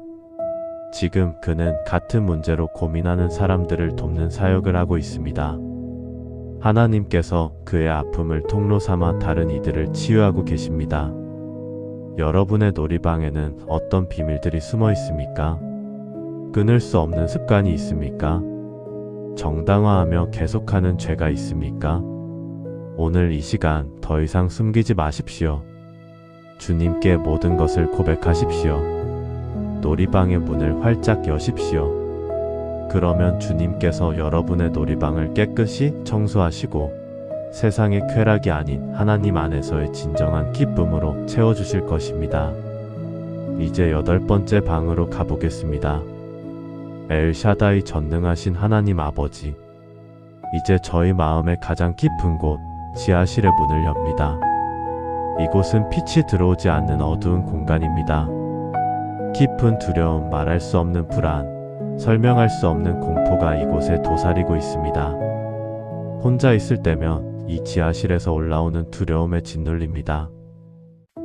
지금 그는 같은 문제로 고민하는 사람들을 돕는 사역을 하고 있습니다. 하나님께서 그의 아픔을 통로 삼아 다른 이들을 치유하고 계십니다. 여러분의 놀이방에는 어떤 비밀들이 숨어 있습니까? 끊을 수 없는 습관이 있습니까? 정당화하며 계속하는 죄가 있습니까? 오늘 이 시간 더 이상 숨기지 마십시오. 주님께 모든 것을 고백하십시오. 놀이방의 문을 활짝 여십시오. 그러면 주님께서 여러분의 놀이방을 깨끗이 청소하시고 세상의 쾌락이 아닌 하나님 안에서의 진정한 기쁨으로 채워주실 것입니다. 이제 8번째 방으로 가보겠습니다. 엘샤다이 전능하신 하나님 아버지, 이제 저희 마음의 가장 깊은 곳 지하실의 문을 엽니다. 이곳은 빛이 들어오지 않는 어두운 공간입니다. 깊은 두려움, 말할 수 없는 불안, 설명할 수 없는 공포가 이곳에 도사리고 있습니다. 혼자 있을 때면 이 지하실에서 올라오는 두려움에 짓눌립니다.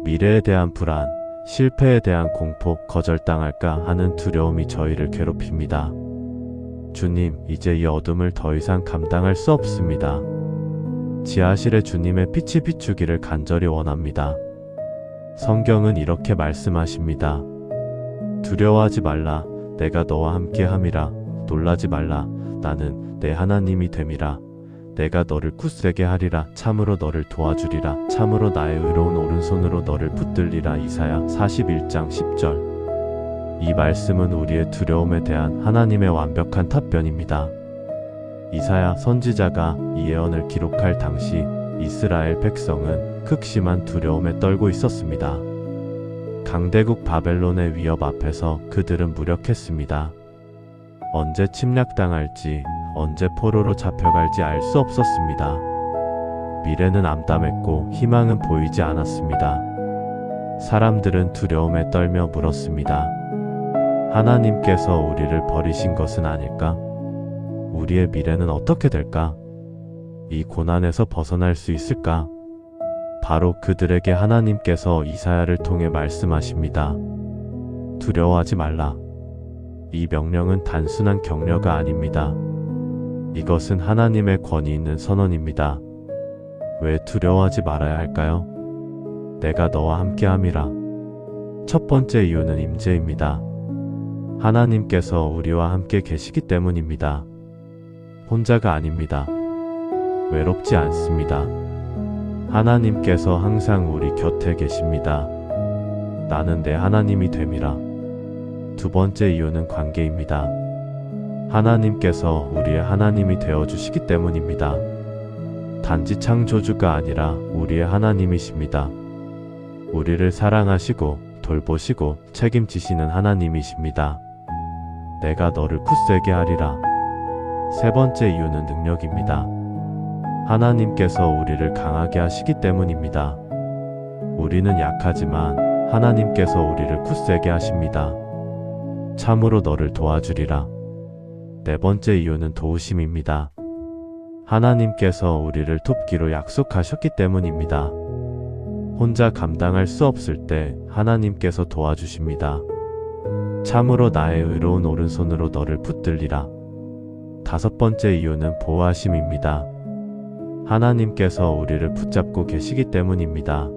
미래에 대한 불안, 실패에 대한 공포, 거절당할까 하는 두려움이 저희를 괴롭힙니다. 주님, 이제 이 어둠을 더 이상 감당할 수 없습니다. 지하실에 주님의 빛이 비추기를 간절히 원합니다. 성경은 이렇게 말씀하십니다. 두려워하지 말라. 내가 너와 함께 함이라. 놀라지 말라. 나는 내 하나님이 됨이라. 내가 너를 굳세게 하리라. 참으로 너를 도와주리라. 참으로 나의 의로운 오른손으로 너를 붙들리라. 이사야 41장 10절. 이 말씀은 우리의 두려움에 대한 하나님의 완벽한 답변입니다. 이사야 선지자가 이 예언을 기록할 당시 이스라엘 백성은 극심한 두려움에 떨고 있었습니다. 강대국 바벨론의 위협 앞에서 그들은 무력했습니다. 언제 침략당할지, 언제 포로로 잡혀갈지 알 수 없었습니다. 미래는 암담했고 희망은 보이지 않았습니다. 사람들은 두려움에 떨며 물었습니다. 하나님께서 우리를 버리신 것은 아닐까? 우리의 미래는 어떻게 될까? 이 고난에서 벗어날 수 있을까? 바로 그들에게 하나님께서 이사야를 통해 말씀하십니다. 두려워하지 말라. 이 명령은 단순한 격려가 아닙니다. 이것은 하나님의 권위 있는 선언입니다. 왜 두려워하지 말아야 할까요? 내가 너와 함께함이라. 첫 번째 이유는 임재입니다. 하나님께서 우리와 함께 계시기 때문입니다. 혼자가 아닙니다. 외롭지 않습니다. 하나님께서 항상 우리 곁에 계십니다. 나는 내 하나님이 됨이라. 두 번째 이유는 관계입니다. 하나님께서 우리의 하나님이 되어주시기 때문입니다. 단지 창조주가 아니라 우리의 하나님이십니다. 우리를 사랑하시고 돌보시고 책임지시는 하나님이십니다. 내가 너를 굳세게 하리라. 세 번째 이유는 능력입니다. 하나님께서 우리를 강하게 하시기 때문입니다. 우리는 약하지만 하나님께서 우리를 굳세게 하십니다. 참으로 너를 도와주리라. 네 번째 이유는 도우심입니다. 하나님께서 우리를 돕기로 약속하셨기 때문입니다. 혼자 감당할 수 없을 때 하나님께서 도와주십니다. 참으로 나의 의로운 오른손으로 너를 붙들리라. 다섯 번째 이유는 보호하심입니다. 하나님께서 우리를 붙잡고 계시기 때문입니다.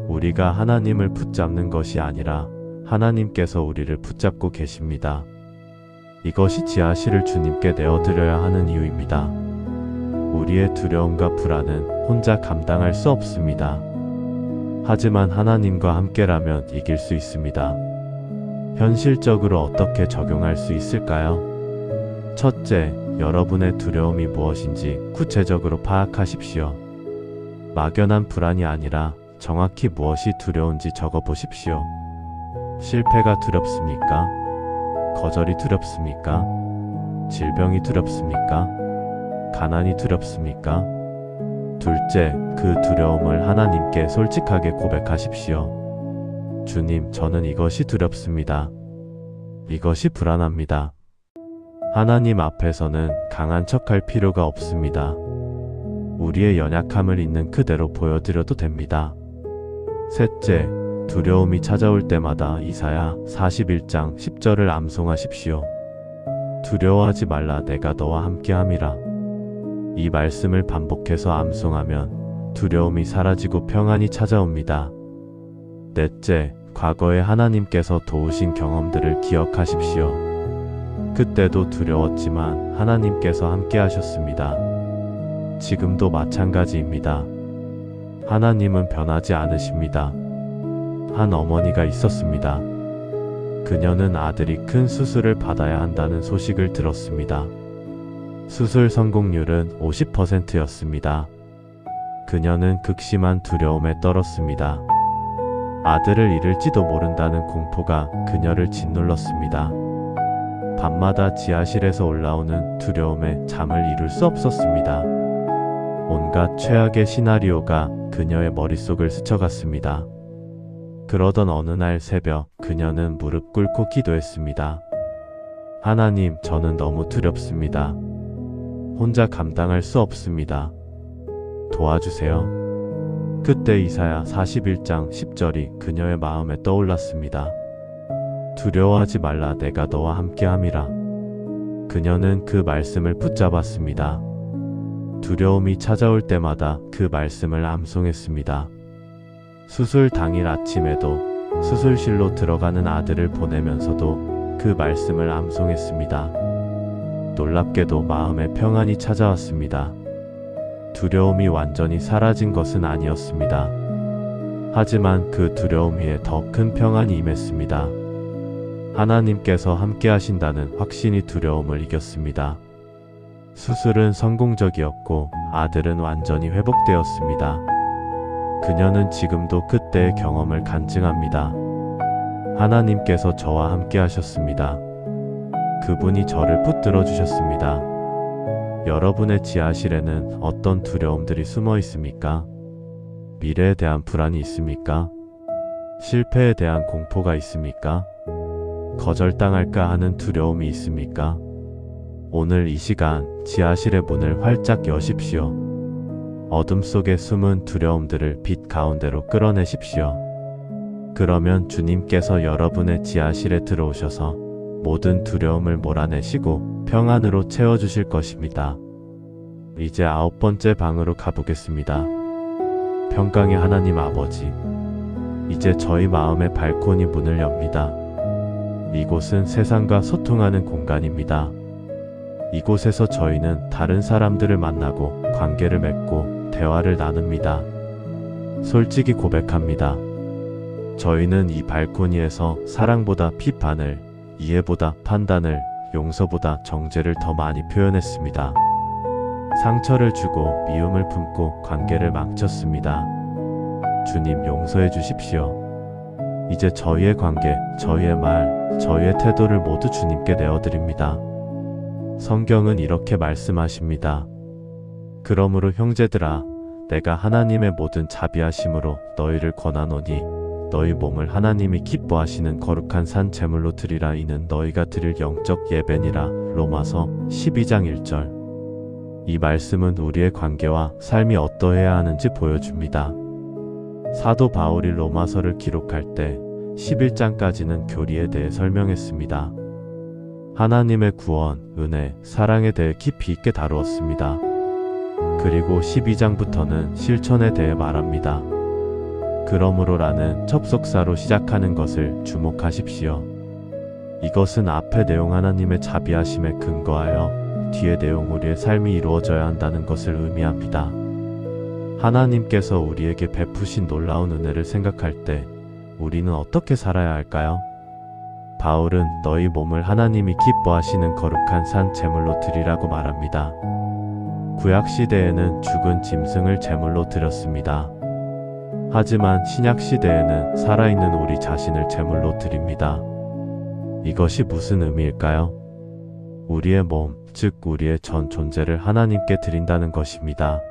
우리가 하나님을 붙잡는 것이 아니라 하나님께서 우리를 붙잡고 계십니다. 이것이 지하실을 주님께 내어드려야 하는 이유입니다. 우리의 두려움과 불안은 혼자 감당할 수 없습니다. 하지만 하나님과 함께라면 이길 수 있습니다. 현실적으로 어떻게 적용할 수 있을까요? 첫째, 여러분의 두려움이 무엇인지 구체적으로 파악하십시오. 막연한 불안이 아니라 정확히 무엇이 두려운지 적어보십시오. 실패가 두렵습니까? 거절이 두렵습니까? 질병이 두렵습니까? 가난이 두렵습니까? 둘째, 그 두려움을 하나님께 솔직하게 고백하십시오. 주님, 저는 이것이 두렵습니다. 이것이 불안합니다. 하나님 앞에서는 강한 척할 필요가 없습니다. 우리의 연약함을 있는 그대로 보여드려도 됩니다. 셋째, 두려움이 찾아올 때마다 이사야 41장 10절을 암송하십시오. 두려워하지 말라. 내가 너와 함께함이라. 이 말씀을 반복해서 암송하면 두려움이 사라지고 평안이 찾아옵니다. 넷째, 과거에 하나님께서 도우신 경험들을 기억하십시오. 그때도 두려웠지만 하나님께서 함께 하셨습니다. 지금도 마찬가지입니다. 하나님은 변하지 않으십니다. 한 어머니가 있었습니다. 그녀는 아들이 큰 수술을 받아야 한다는 소식을 들었습니다. 수술 성공률은 50%였습니다. 그녀는 극심한 두려움에 떨었습니다. 아들을 잃을지도 모른다는 공포가 그녀를 짓눌렀습니다. 밤마다 지하실에서 올라오는 두려움에 잠을 이룰 수 없었습니다. 온갖 최악의 시나리오가 그녀의 머릿속을 스쳐갔습니다. 그러던 어느 날 새벽 그녀는 무릎 꿇고 기도했습니다. 하나님, 저는 너무 두렵습니다. 혼자 감당할 수 없습니다. 도와주세요. 그때 이사야 41장 10절이 그녀의 마음에 떠올랐습니다. 두려워하지 말라. 내가 너와 함께함이라. 그녀는 그 말씀을 붙잡았습니다. 두려움이 찾아올 때마다 그 말씀을 암송했습니다. 수술 당일 아침에도 수술실로 들어가는 아들을 보내면서도 그 말씀을 암송했습니다. 놀랍게도 마음에 평안이 찾아왔습니다. 두려움이 완전히 사라진 것은 아니었습니다. 하지만 그 두려움 위에 더 큰 평안이 임했습니다. 하나님께서 함께 하신다는 확신이 두려움을 이겼습니다. 수술은 성공적이었고 아들은 완전히 회복되었습니다. 그녀는 지금도 그때의 경험을 간증합니다. 하나님께서 저와 함께 하셨습니다. 그분이 저를 붙들어 주셨습니다. 여러분의 지하실에는 어떤 두려움들이 숨어 있습니까? 미래에 대한 불안이 있습니까? 실패에 대한 공포가 있습니까? 거절당할까 하는 두려움이 있습니까? 오늘 이 시간 지하실의 문을 활짝 여십시오. 어둠 속에 숨은 두려움들을 빛 가운데로 끌어내십시오. 그러면 주님께서 여러분의 지하실에 들어오셔서 모든 두려움을 몰아내시고 평안으로 채워주실 것입니다. 이제 9번째 방으로 가보겠습니다. 평강의 하나님 아버지, 이제 저희 마음의 발코니 문을 엽니다. 이곳은 세상과 소통하는 공간입니다. 이곳에서 저희는 다른 사람들을 만나고 관계를 맺고 대화를 나눕니다. 솔직히 고백합니다. 저희는 이 발코니에서 사랑보다 비판을, 이해보다 판단을, 용서보다 정죄를 더 많이 표현했습니다. 상처를 주고 미움을 품고 관계를 망쳤습니다. 주님 용서해 주십시오. 이제 저희의 관계, 저희의 말, 저희의 태도를 모두 주님께 내어드립니다. 성경은 이렇게 말씀하십니다. 그러므로 형제들아, 내가 하나님의 모든 자비하심으로 너희를 권하노니 너희 몸을 하나님이 기뻐하시는 거룩한 산 제물로 드리라. 이는 너희가 드릴 영적 예배니라. 로마서 12장 1절. 이 말씀은 우리의 관계와 삶이 어떠해야 하는지 보여줍니다. 사도 바울이 로마서를 기록할 때 11장까지는 교리에 대해 설명했습니다. 하나님의 구원, 은혜, 사랑에 대해 깊이 있게 다루었습니다. 그리고 12장부터는 실천에 대해 말합니다. 그러므로라는 접속사로 시작하는 것을 주목하십시오. 이것은 앞의 내용 하나님의 자비하심에 근거하여 뒤의 내용 우리의 삶이 이루어져야 한다는 것을 의미합니다. 하나님께서 우리에게 베푸신 놀라운 은혜를 생각할 때 우리는 어떻게 살아야 할까요? 바울은 너희 몸을 하나님이 기뻐하시는 거룩한 산 제물로 드리라고 말합니다. 구약시대에는 죽은 짐승을 제물로 드렸습니다. 하지만 신약시대에는 살아있는 우리 자신을 제물로 드립니다. 이것이 무슨 의미일까요? 우리의 몸, 즉 우리의 전 존재를 하나님께 드린다는 것입니다.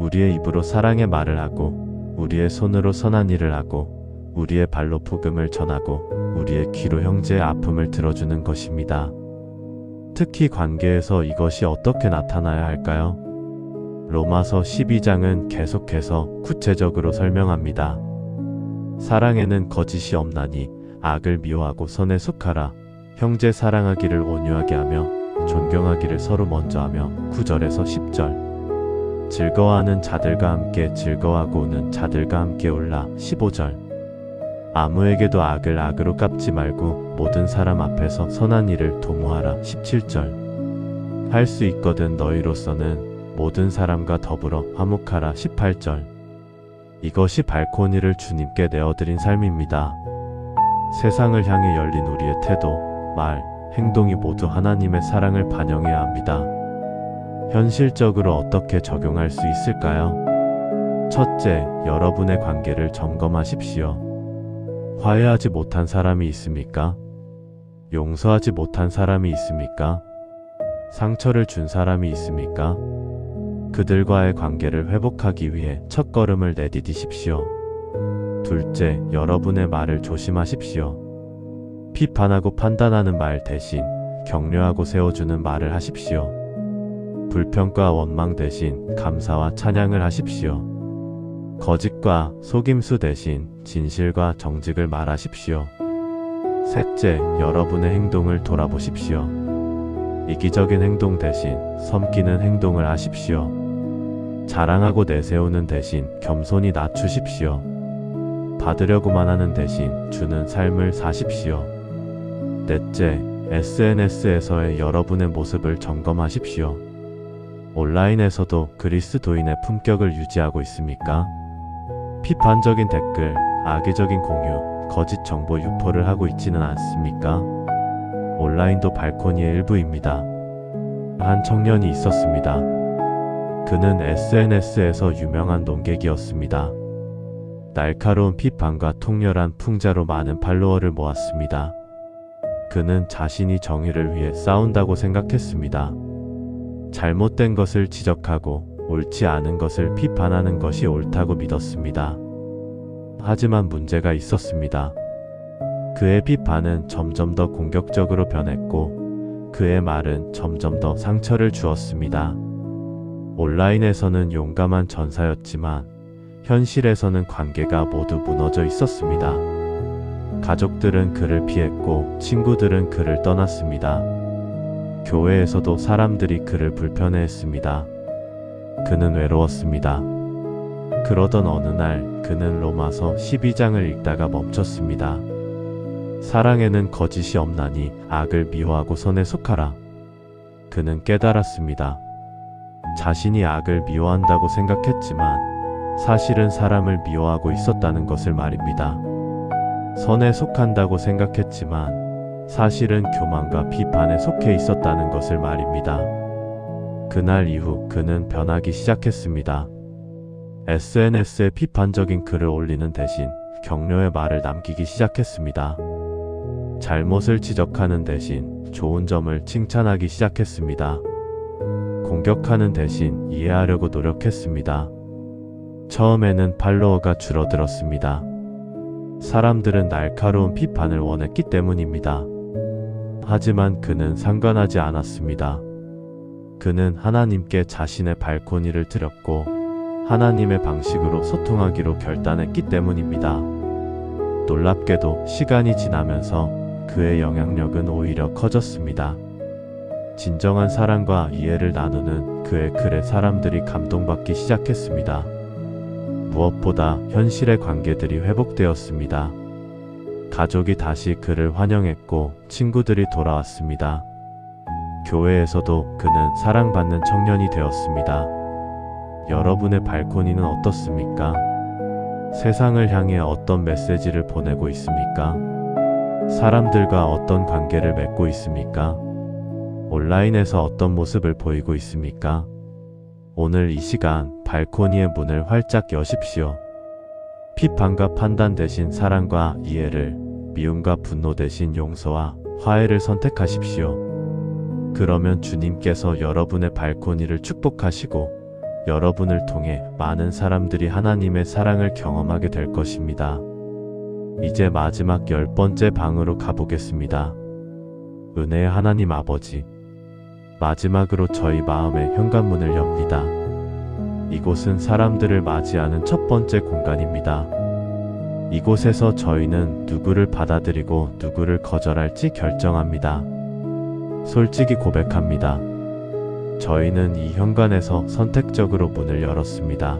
우리의 입으로 사랑의 말을 하고, 우리의 손으로 선한 일을 하고, 우리의 발로 복음을 전하고, 우리의 귀로 형제의 아픔을 들어주는 것입니다. 특히 관계에서 이것이 어떻게 나타나야 할까요? 로마서 12장은 계속해서 구체적으로 설명합니다. 사랑에는 거짓이 없나니 악을 미워하고 선에 속하라. 형제 사랑하기를 온유하게 하며 존경하기를 서로 먼저 하며. 9절에서 10절. 즐거워하는 자들과 함께 즐거워하고 우는 자들과 함께 울라. 15절. 아무에게도 악을 악으로 갚지 말고 모든 사람 앞에서 선한 일을 도모하라. 17절. 할 수 있거든 너희로서는 모든 사람과 더불어 화목하라. 18절. 이것이 발코니를 주님께 내어드린 삶입니다. 세상을 향해 열린 우리의 태도, 말, 행동이 모두 하나님의 사랑을 반영해야 합니다. 현실적으로 어떻게 적용할 수 있을까요? 첫째, 여러분의 관계를 점검하십시오. 화해하지 못한 사람이 있습니까? 용서하지 못한 사람이 있습니까? 상처를 준 사람이 있습니까? 그들과의 관계를 회복하기 위해 첫걸음을 내디디십시오. 둘째, 여러분의 말을 조심하십시오. 비판하고 판단하는 말 대신 격려하고 세워주는 말을 하십시오. 불평과 원망 대신 감사와 찬양을 하십시오. 거짓과 속임수 대신 진실과 정직을 말하십시오. 셋째, 여러분의 행동을 돌아보십시오. 이기적인 행동 대신 섬기는 행동을 하십시오. 자랑하고 내세우는 대신 겸손히 낮추십시오. 받으려고만 하는 대신 주는 삶을 사십시오. 넷째, SNS에서의 여러분의 모습을 점검하십시오. 온라인에서도 그리스도인의 품격을 유지하고 있습니까? 비판적인 댓글, 악의적인 공유, 거짓 정보 유포를 하고 있지는 않습니까? 온라인도 발코니의 일부입니다. 한 청년이 있었습니다. 그는 SNS에서 유명한 논객이었습니다. 날카로운 비판과 통렬한 풍자로 많은 팔로워를 모았습니다. 그는 자신이 정의를 위해 싸운다고 생각했습니다. 잘못된 것을 지적하고 옳지 않은 것을 비판하는 것이 옳다고 믿었습니다. 하지만 문제가 있었습니다. 그의 비판은 점점 더 공격적으로 변했고 그의 말은 점점 더 상처를 주었습니다. 온라인에서는 용감한 전사였지만 현실에서는 관계가 모두 무너져 있었습니다. 가족들은 그를 피했고 친구들은 그를 떠났습니다. 교회에서도 사람들이 그를 불편해했습니다. 그는 외로웠습니다. 그러던 어느 날 그는 로마서 12장을 읽다가 멈췄습니다. 사랑에는 거짓이 없나니 악을 미워하고 선에 속하라. 그는 깨달았습니다. 자신이 악을 미워한다고 생각했지만 사실은 사람을 미워하고 있었다는 것을 말입니다. 선에 속한다고 생각했지만 사실은 교만과 비판에 속해 있었다는 것을 말입니다. 그날 이후 그는 변하기 시작했습니다. SNS에 비판적인 글을 올리는 대신 격려의 말을 남기기 시작했습니다. 잘못을 지적하는 대신 좋은 점을 칭찬하기 시작했습니다. 공격하는 대신 이해하려고 노력했습니다. 처음에는 팔로워가 줄어들었습니다. 사람들은 날카로운 비판을 원했기 때문입니다. 하지만 그는 상관하지 않았습니다. 그는 하나님께 자신의 발코니를 드렸고 하나님의 방식으로 소통하기로 결단했기 때문입니다. 놀랍게도 시간이 지나면서 그의 영향력은 오히려 커졌습니다. 진정한 사랑과 이해를 나누는 그의 글에 사람들이 감동받기 시작했습니다. 무엇보다 현실의 관계들이 회복되었습니다. 가족이 다시 그를 환영했고 친구들이 돌아왔습니다. 교회에서도 그는 사랑받는 청년이 되었습니다. 여러분의 발코니는 어떻습니까? 세상을 향해 어떤 메시지를 보내고 있습니까? 사람들과 어떤 관계를 맺고 있습니까? 온라인에서 어떤 모습을 보이고 있습니까? 오늘 이 시간 발코니의 문을 활짝 여십시오. 비판과 판단 대신 사랑과 이해를, 미움과 분노 대신 용서와 화해를 선택하십시오. 그러면 주님께서 여러분의 발코니를 축복하시고 여러분을 통해 많은 사람들이 하나님의 사랑을 경험하게 될 것입니다. 이제 마지막 10번째 방으로 가보겠습니다. 은혜의 하나님 아버지, 마지막으로 저희 마음의 현관문을 엽니다. 이곳은 사람들을 맞이하는 첫 번째 공간입니다. 이곳에서 저희는 누구를 받아들이고 누구를 거절할지 결정합니다. 솔직히 고백합니다. 저희는 이 현관에서 선택적으로 문을 열었습니다.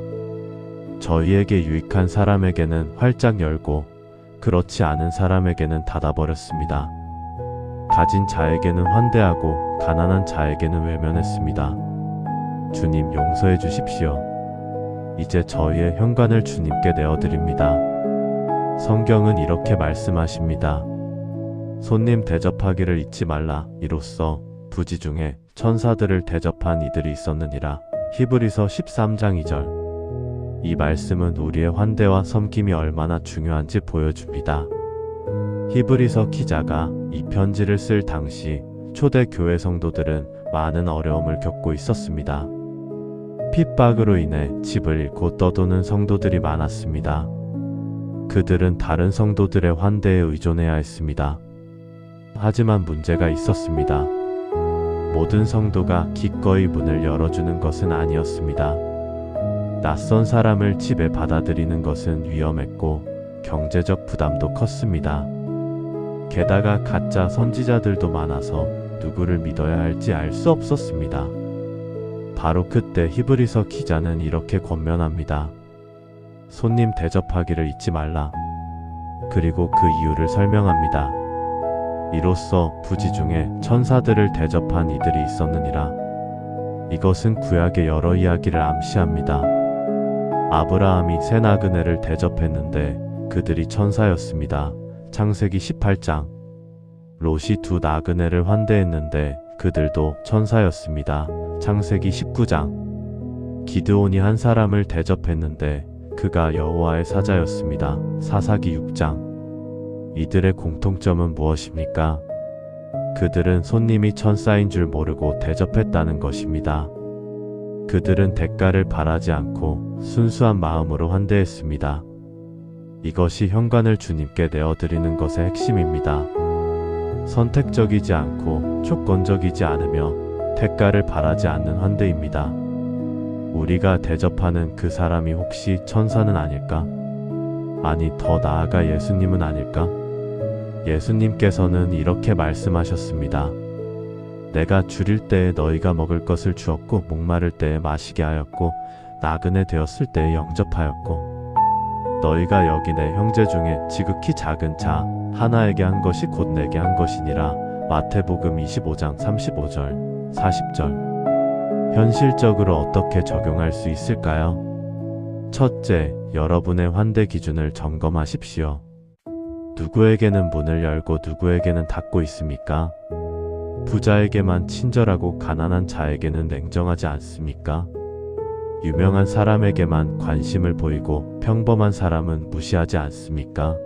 저희에게 유익한 사람에게는 활짝 열고 그렇지 않은 사람에게는 닫아버렸습니다. 가진 자에게는 환대하고 가난한 자에게는 외면했습니다. 주님 용서해 주십시오. 이제 저희의 현관을 주님께 내어드립니다. 성경은 이렇게 말씀하십니다. 손님 대접하기를 잊지 말라. 이로써 부지 중에 천사들을 대접한 이들이 있었느니라. 히브리서 13장 2절. 이 말씀은 우리의 환대와 섬김이 얼마나 중요한지 보여줍니다. 히브리서 기자가 이 편지를 쓸 당시 초대 교회 성도들은 많은 어려움을 겪고 있었습니다. 핍박으로 인해 집을 잃고 떠도는 성도들이 많았습니다. 그들은 다른 성도들의 환대에 의존해야 했습니다. 하지만 문제가 있었습니다. 모든 성도가 기꺼이 문을 열어주는 것은 아니었습니다. 낯선 사람을 집에 받아들이는 것은 위험했고 경제적 부담도 컸습니다. 게다가 가짜 선지자들도 많아서 누구를 믿어야 할지 알 수 없었습니다. 바로 그때 히브리서 기자는 이렇게 권면합니다. 손님 대접하기를 잊지 말라. 그리고 그 이유를 설명합니다. 이로써 부지 중에 천사들을 대접한 이들이 있었느니라. 이것은 구약의 여러 이야기를 암시합니다. 아브라함이 세 나그네를 대접했는데 그들이 천사였습니다. 창세기 18장. 롯이 두 나그네를 환대했는데 그들도 천사였습니다. 창세기 19장. 기드온이 한 사람을 대접했는데 그가 여호와의 사자였습니다. 사사기 6장. 이들의 공통점은 무엇입니까? 그들은 손님이 천사인 줄 모르고 대접했다는 것입니다. 그들은 대가를 바라지 않고 순수한 마음으로 환대했습니다. 이것이 현관을 주님께 내어드리는 것의 핵심입니다. 선택적이지 않고 조건적이지 않으며 대가를 바라지 않는 환대입니다. 우리가 대접하는 그 사람이 혹시 천사는 아닐까? 아니, 더 나아가 예수님은 아닐까? 예수님께서는 이렇게 말씀하셨습니다. 내가 줄일 때에 너희가 먹을 것을 주었고 목마를 때에 마시게 하였고 나그네 되었을 때에 영접하였고 너희가 여기 내 형제 중에 지극히 작은 자 하나에게 한 것이 곧 내게 한 것이니라. 마태복음 25장 35절 40절. 현실적으로 어떻게 적용할 수 있을까요? 첫째, 여러분의 환대 기준을 점검하십시오. 누구에게는 문을 열고 누구에게는 닫고 있습니까? 부자에게만 친절하고 가난한 자에게는 냉정하지 않습니까? 유명한 사람에게만 관심을 보이고 평범한 사람은 무시하지 않습니까?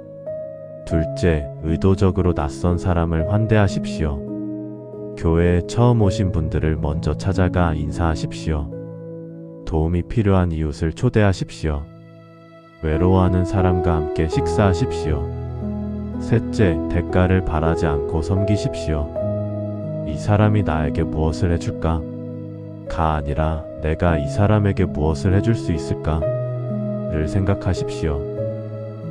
둘째, 의도적으로 낯선 사람을 환대하십시오. 교회에 처음 오신 분들을 먼저 찾아가 인사하십시오. 도움이 필요한 이웃을 초대하십시오. 외로워하는 사람과 함께 식사하십시오. 셋째, 대가를 바라지 않고 섬기십시오. 이 사람이 나에게 무엇을 해줄까? 가 아니라 내가 이 사람에게 무엇을 해줄 수 있을까? 를 생각하십시오.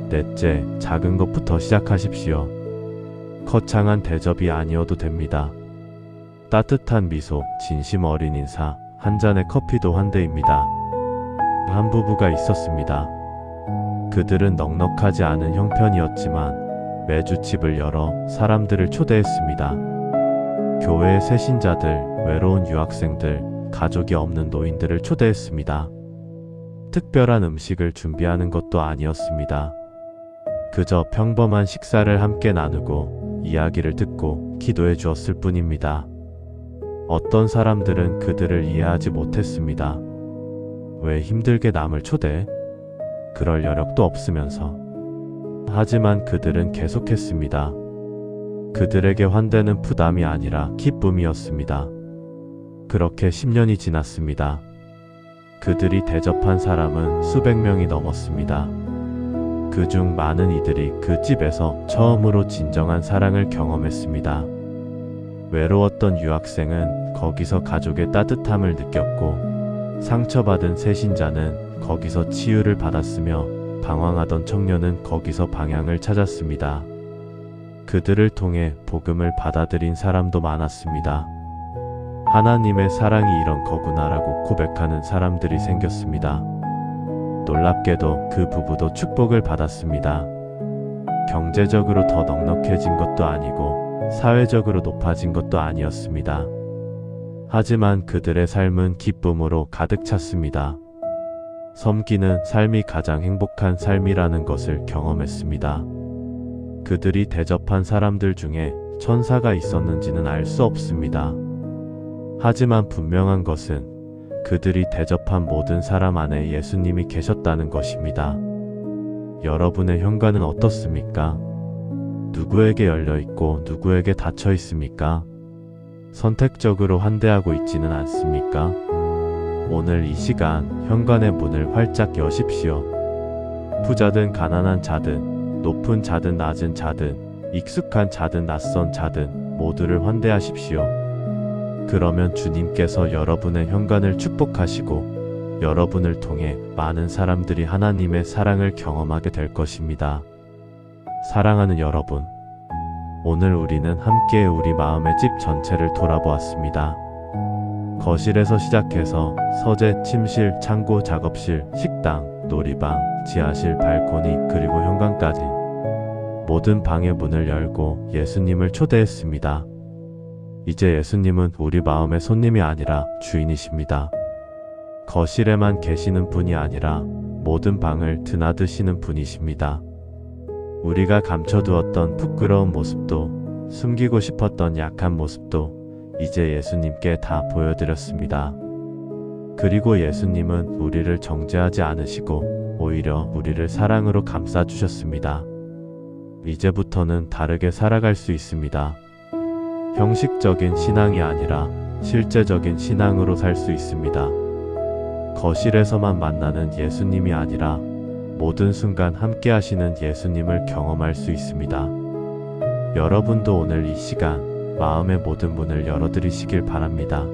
넷째, 작은 것부터 시작하십시오. 거창한 대접이 아니어도 됩니다. 따뜻한 미소, 진심 어린 인사, 한 잔의 커피도 환대입니다. 한 부부가 있었습니다. 그들은 넉넉하지 않은 형편이었지만 매주 집을 열어 사람들을 초대했습니다. 교회의 새신자들, 외로운 유학생들, 가족이 없는 노인들을 초대했습니다. 특별한 음식을 준비하는 것도 아니었습니다. 그저 평범한 식사를 함께 나누고 이야기를 듣고 기도해 주었을 뿐입니다. 어떤 사람들은 그들을 이해하지 못했습니다. 왜 힘들게 남을 초대해? 그럴 여력도 없으면서. 하지만 그들은 계속했습니다. 그들에게 환대는 부담이 아니라 기쁨이었습니다. 그렇게 10년이 지났습니다. 그들이 대접한 사람은 수백 명이 넘었습니다. 그중 많은 이들이 그 집에서 처음으로 진정한 사랑을 경험했습니다. 외로웠던 유학생은 거기서 가족의 따뜻함을 느꼈고 상처받은 새신자는 거기서 치유를 받았으며 방황하던 청년은 거기서 방향을 찾았습니다. 그들을 통해 복음을 받아들인 사람도 많았습니다. 하나님의 사랑이 이런 거구나라고 고백하는 사람들이 생겼습니다. 놀랍게도 그 부부도 축복을 받았습니다. 경제적으로 더 넉넉해진 것도 아니고 사회적으로 높아진 것도 아니었습니다. 하지만 그들의 삶은 기쁨으로 가득 찼습니다. 섬기는 삶이 가장 행복한 삶이라는 것을 경험했습니다. 그들이 대접한 사람들 중에 천사가 있었는지는 알 수 없습니다. 하지만 분명한 것은 그들이 대접한 모든 사람 안에 예수님이 계셨다는 것입니다. 여러분의 현관은 어떻습니까? 누구에게 열려 있고 누구에게 닫혀 있습니까? 선택적으로 환대하고 있지는 않습니까? 오늘 이 시간 현관의 문을 활짝 여십시오. 부자든 가난한 자든 높은 자든 낮은 자든 익숙한 자든 낯선 자든 모두를 환대하십시오. 그러면 주님께서 여러분의 현관을 축복하시고 여러분을 통해 많은 사람들이 하나님의 사랑을 경험하게 될 것입니다. 사랑하는 여러분, 오늘 우리는 함께 우리 마음의 집 전체를 돌아보았습니다. 거실에서 시작해서 서재, 침실, 창고, 작업실, 식당, 놀이방, 지하실, 발코니, 그리고 현관까지 모든 방의 문을 열고 예수님을 초대했습니다. 이제 예수님은 우리 마음의 손님이 아니라 주인이십니다. 거실에만 계시는 분이 아니라 모든 방을 드나드시는 분이십니다. 우리가 감춰두었던 부끄러운 모습도 숨기고 싶었던 약한 모습도 이제 예수님께 다 보여드렸습니다. 그리고 예수님은 우리를 정죄하지 않으시고 오히려 우리를 사랑으로 감싸주셨습니다. 이제부터는 다르게 살아갈 수 있습니다. 형식적인 신앙이 아니라 실제적인 신앙으로 살 수 있습니다. 거실에서만 만나는 예수님이 아니라 모든 순간 함께 하시는 예수님을 경험할 수 있습니다. 여러분도 오늘 이 시간 마음의 모든 문을 열어드리시길 바랍니다.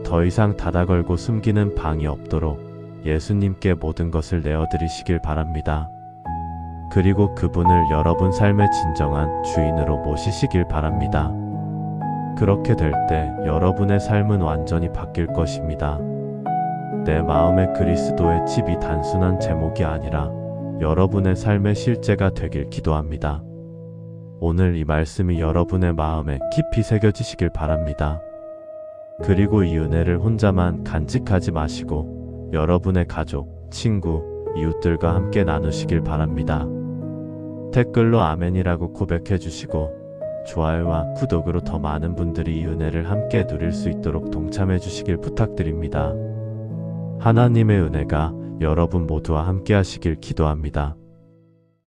더 이상 닫아 걸고 숨기는 방이 없도록 예수님께 모든 것을 내어드리시길 바랍니다. 그리고 그분을 여러분 삶의 진정한 주인으로 모시시길 바랍니다. 그렇게 될 때 여러분의 삶은 완전히 바뀔 것입니다. 내 마음의 그리스도의 집이 단순한 제목이 아니라 여러분의 삶의 실제가 되길 기도합니다. 오늘 이 말씀이 여러분의 마음에 깊이 새겨지시길 바랍니다. 그리고 이 은혜를 혼자만 간직하지 마시고 여러분의 가족, 친구, 이웃들과 함께 나누시길 바랍니다. 댓글로 아멘이라고 고백해 주시고 좋아요와 구독으로 더 많은 분들이 이 은혜를 함께 누릴 수 있도록 동참해 주시길 부탁드립니다. 하나님의 은혜가 여러분 모두와 함께 하시길 기도합니다.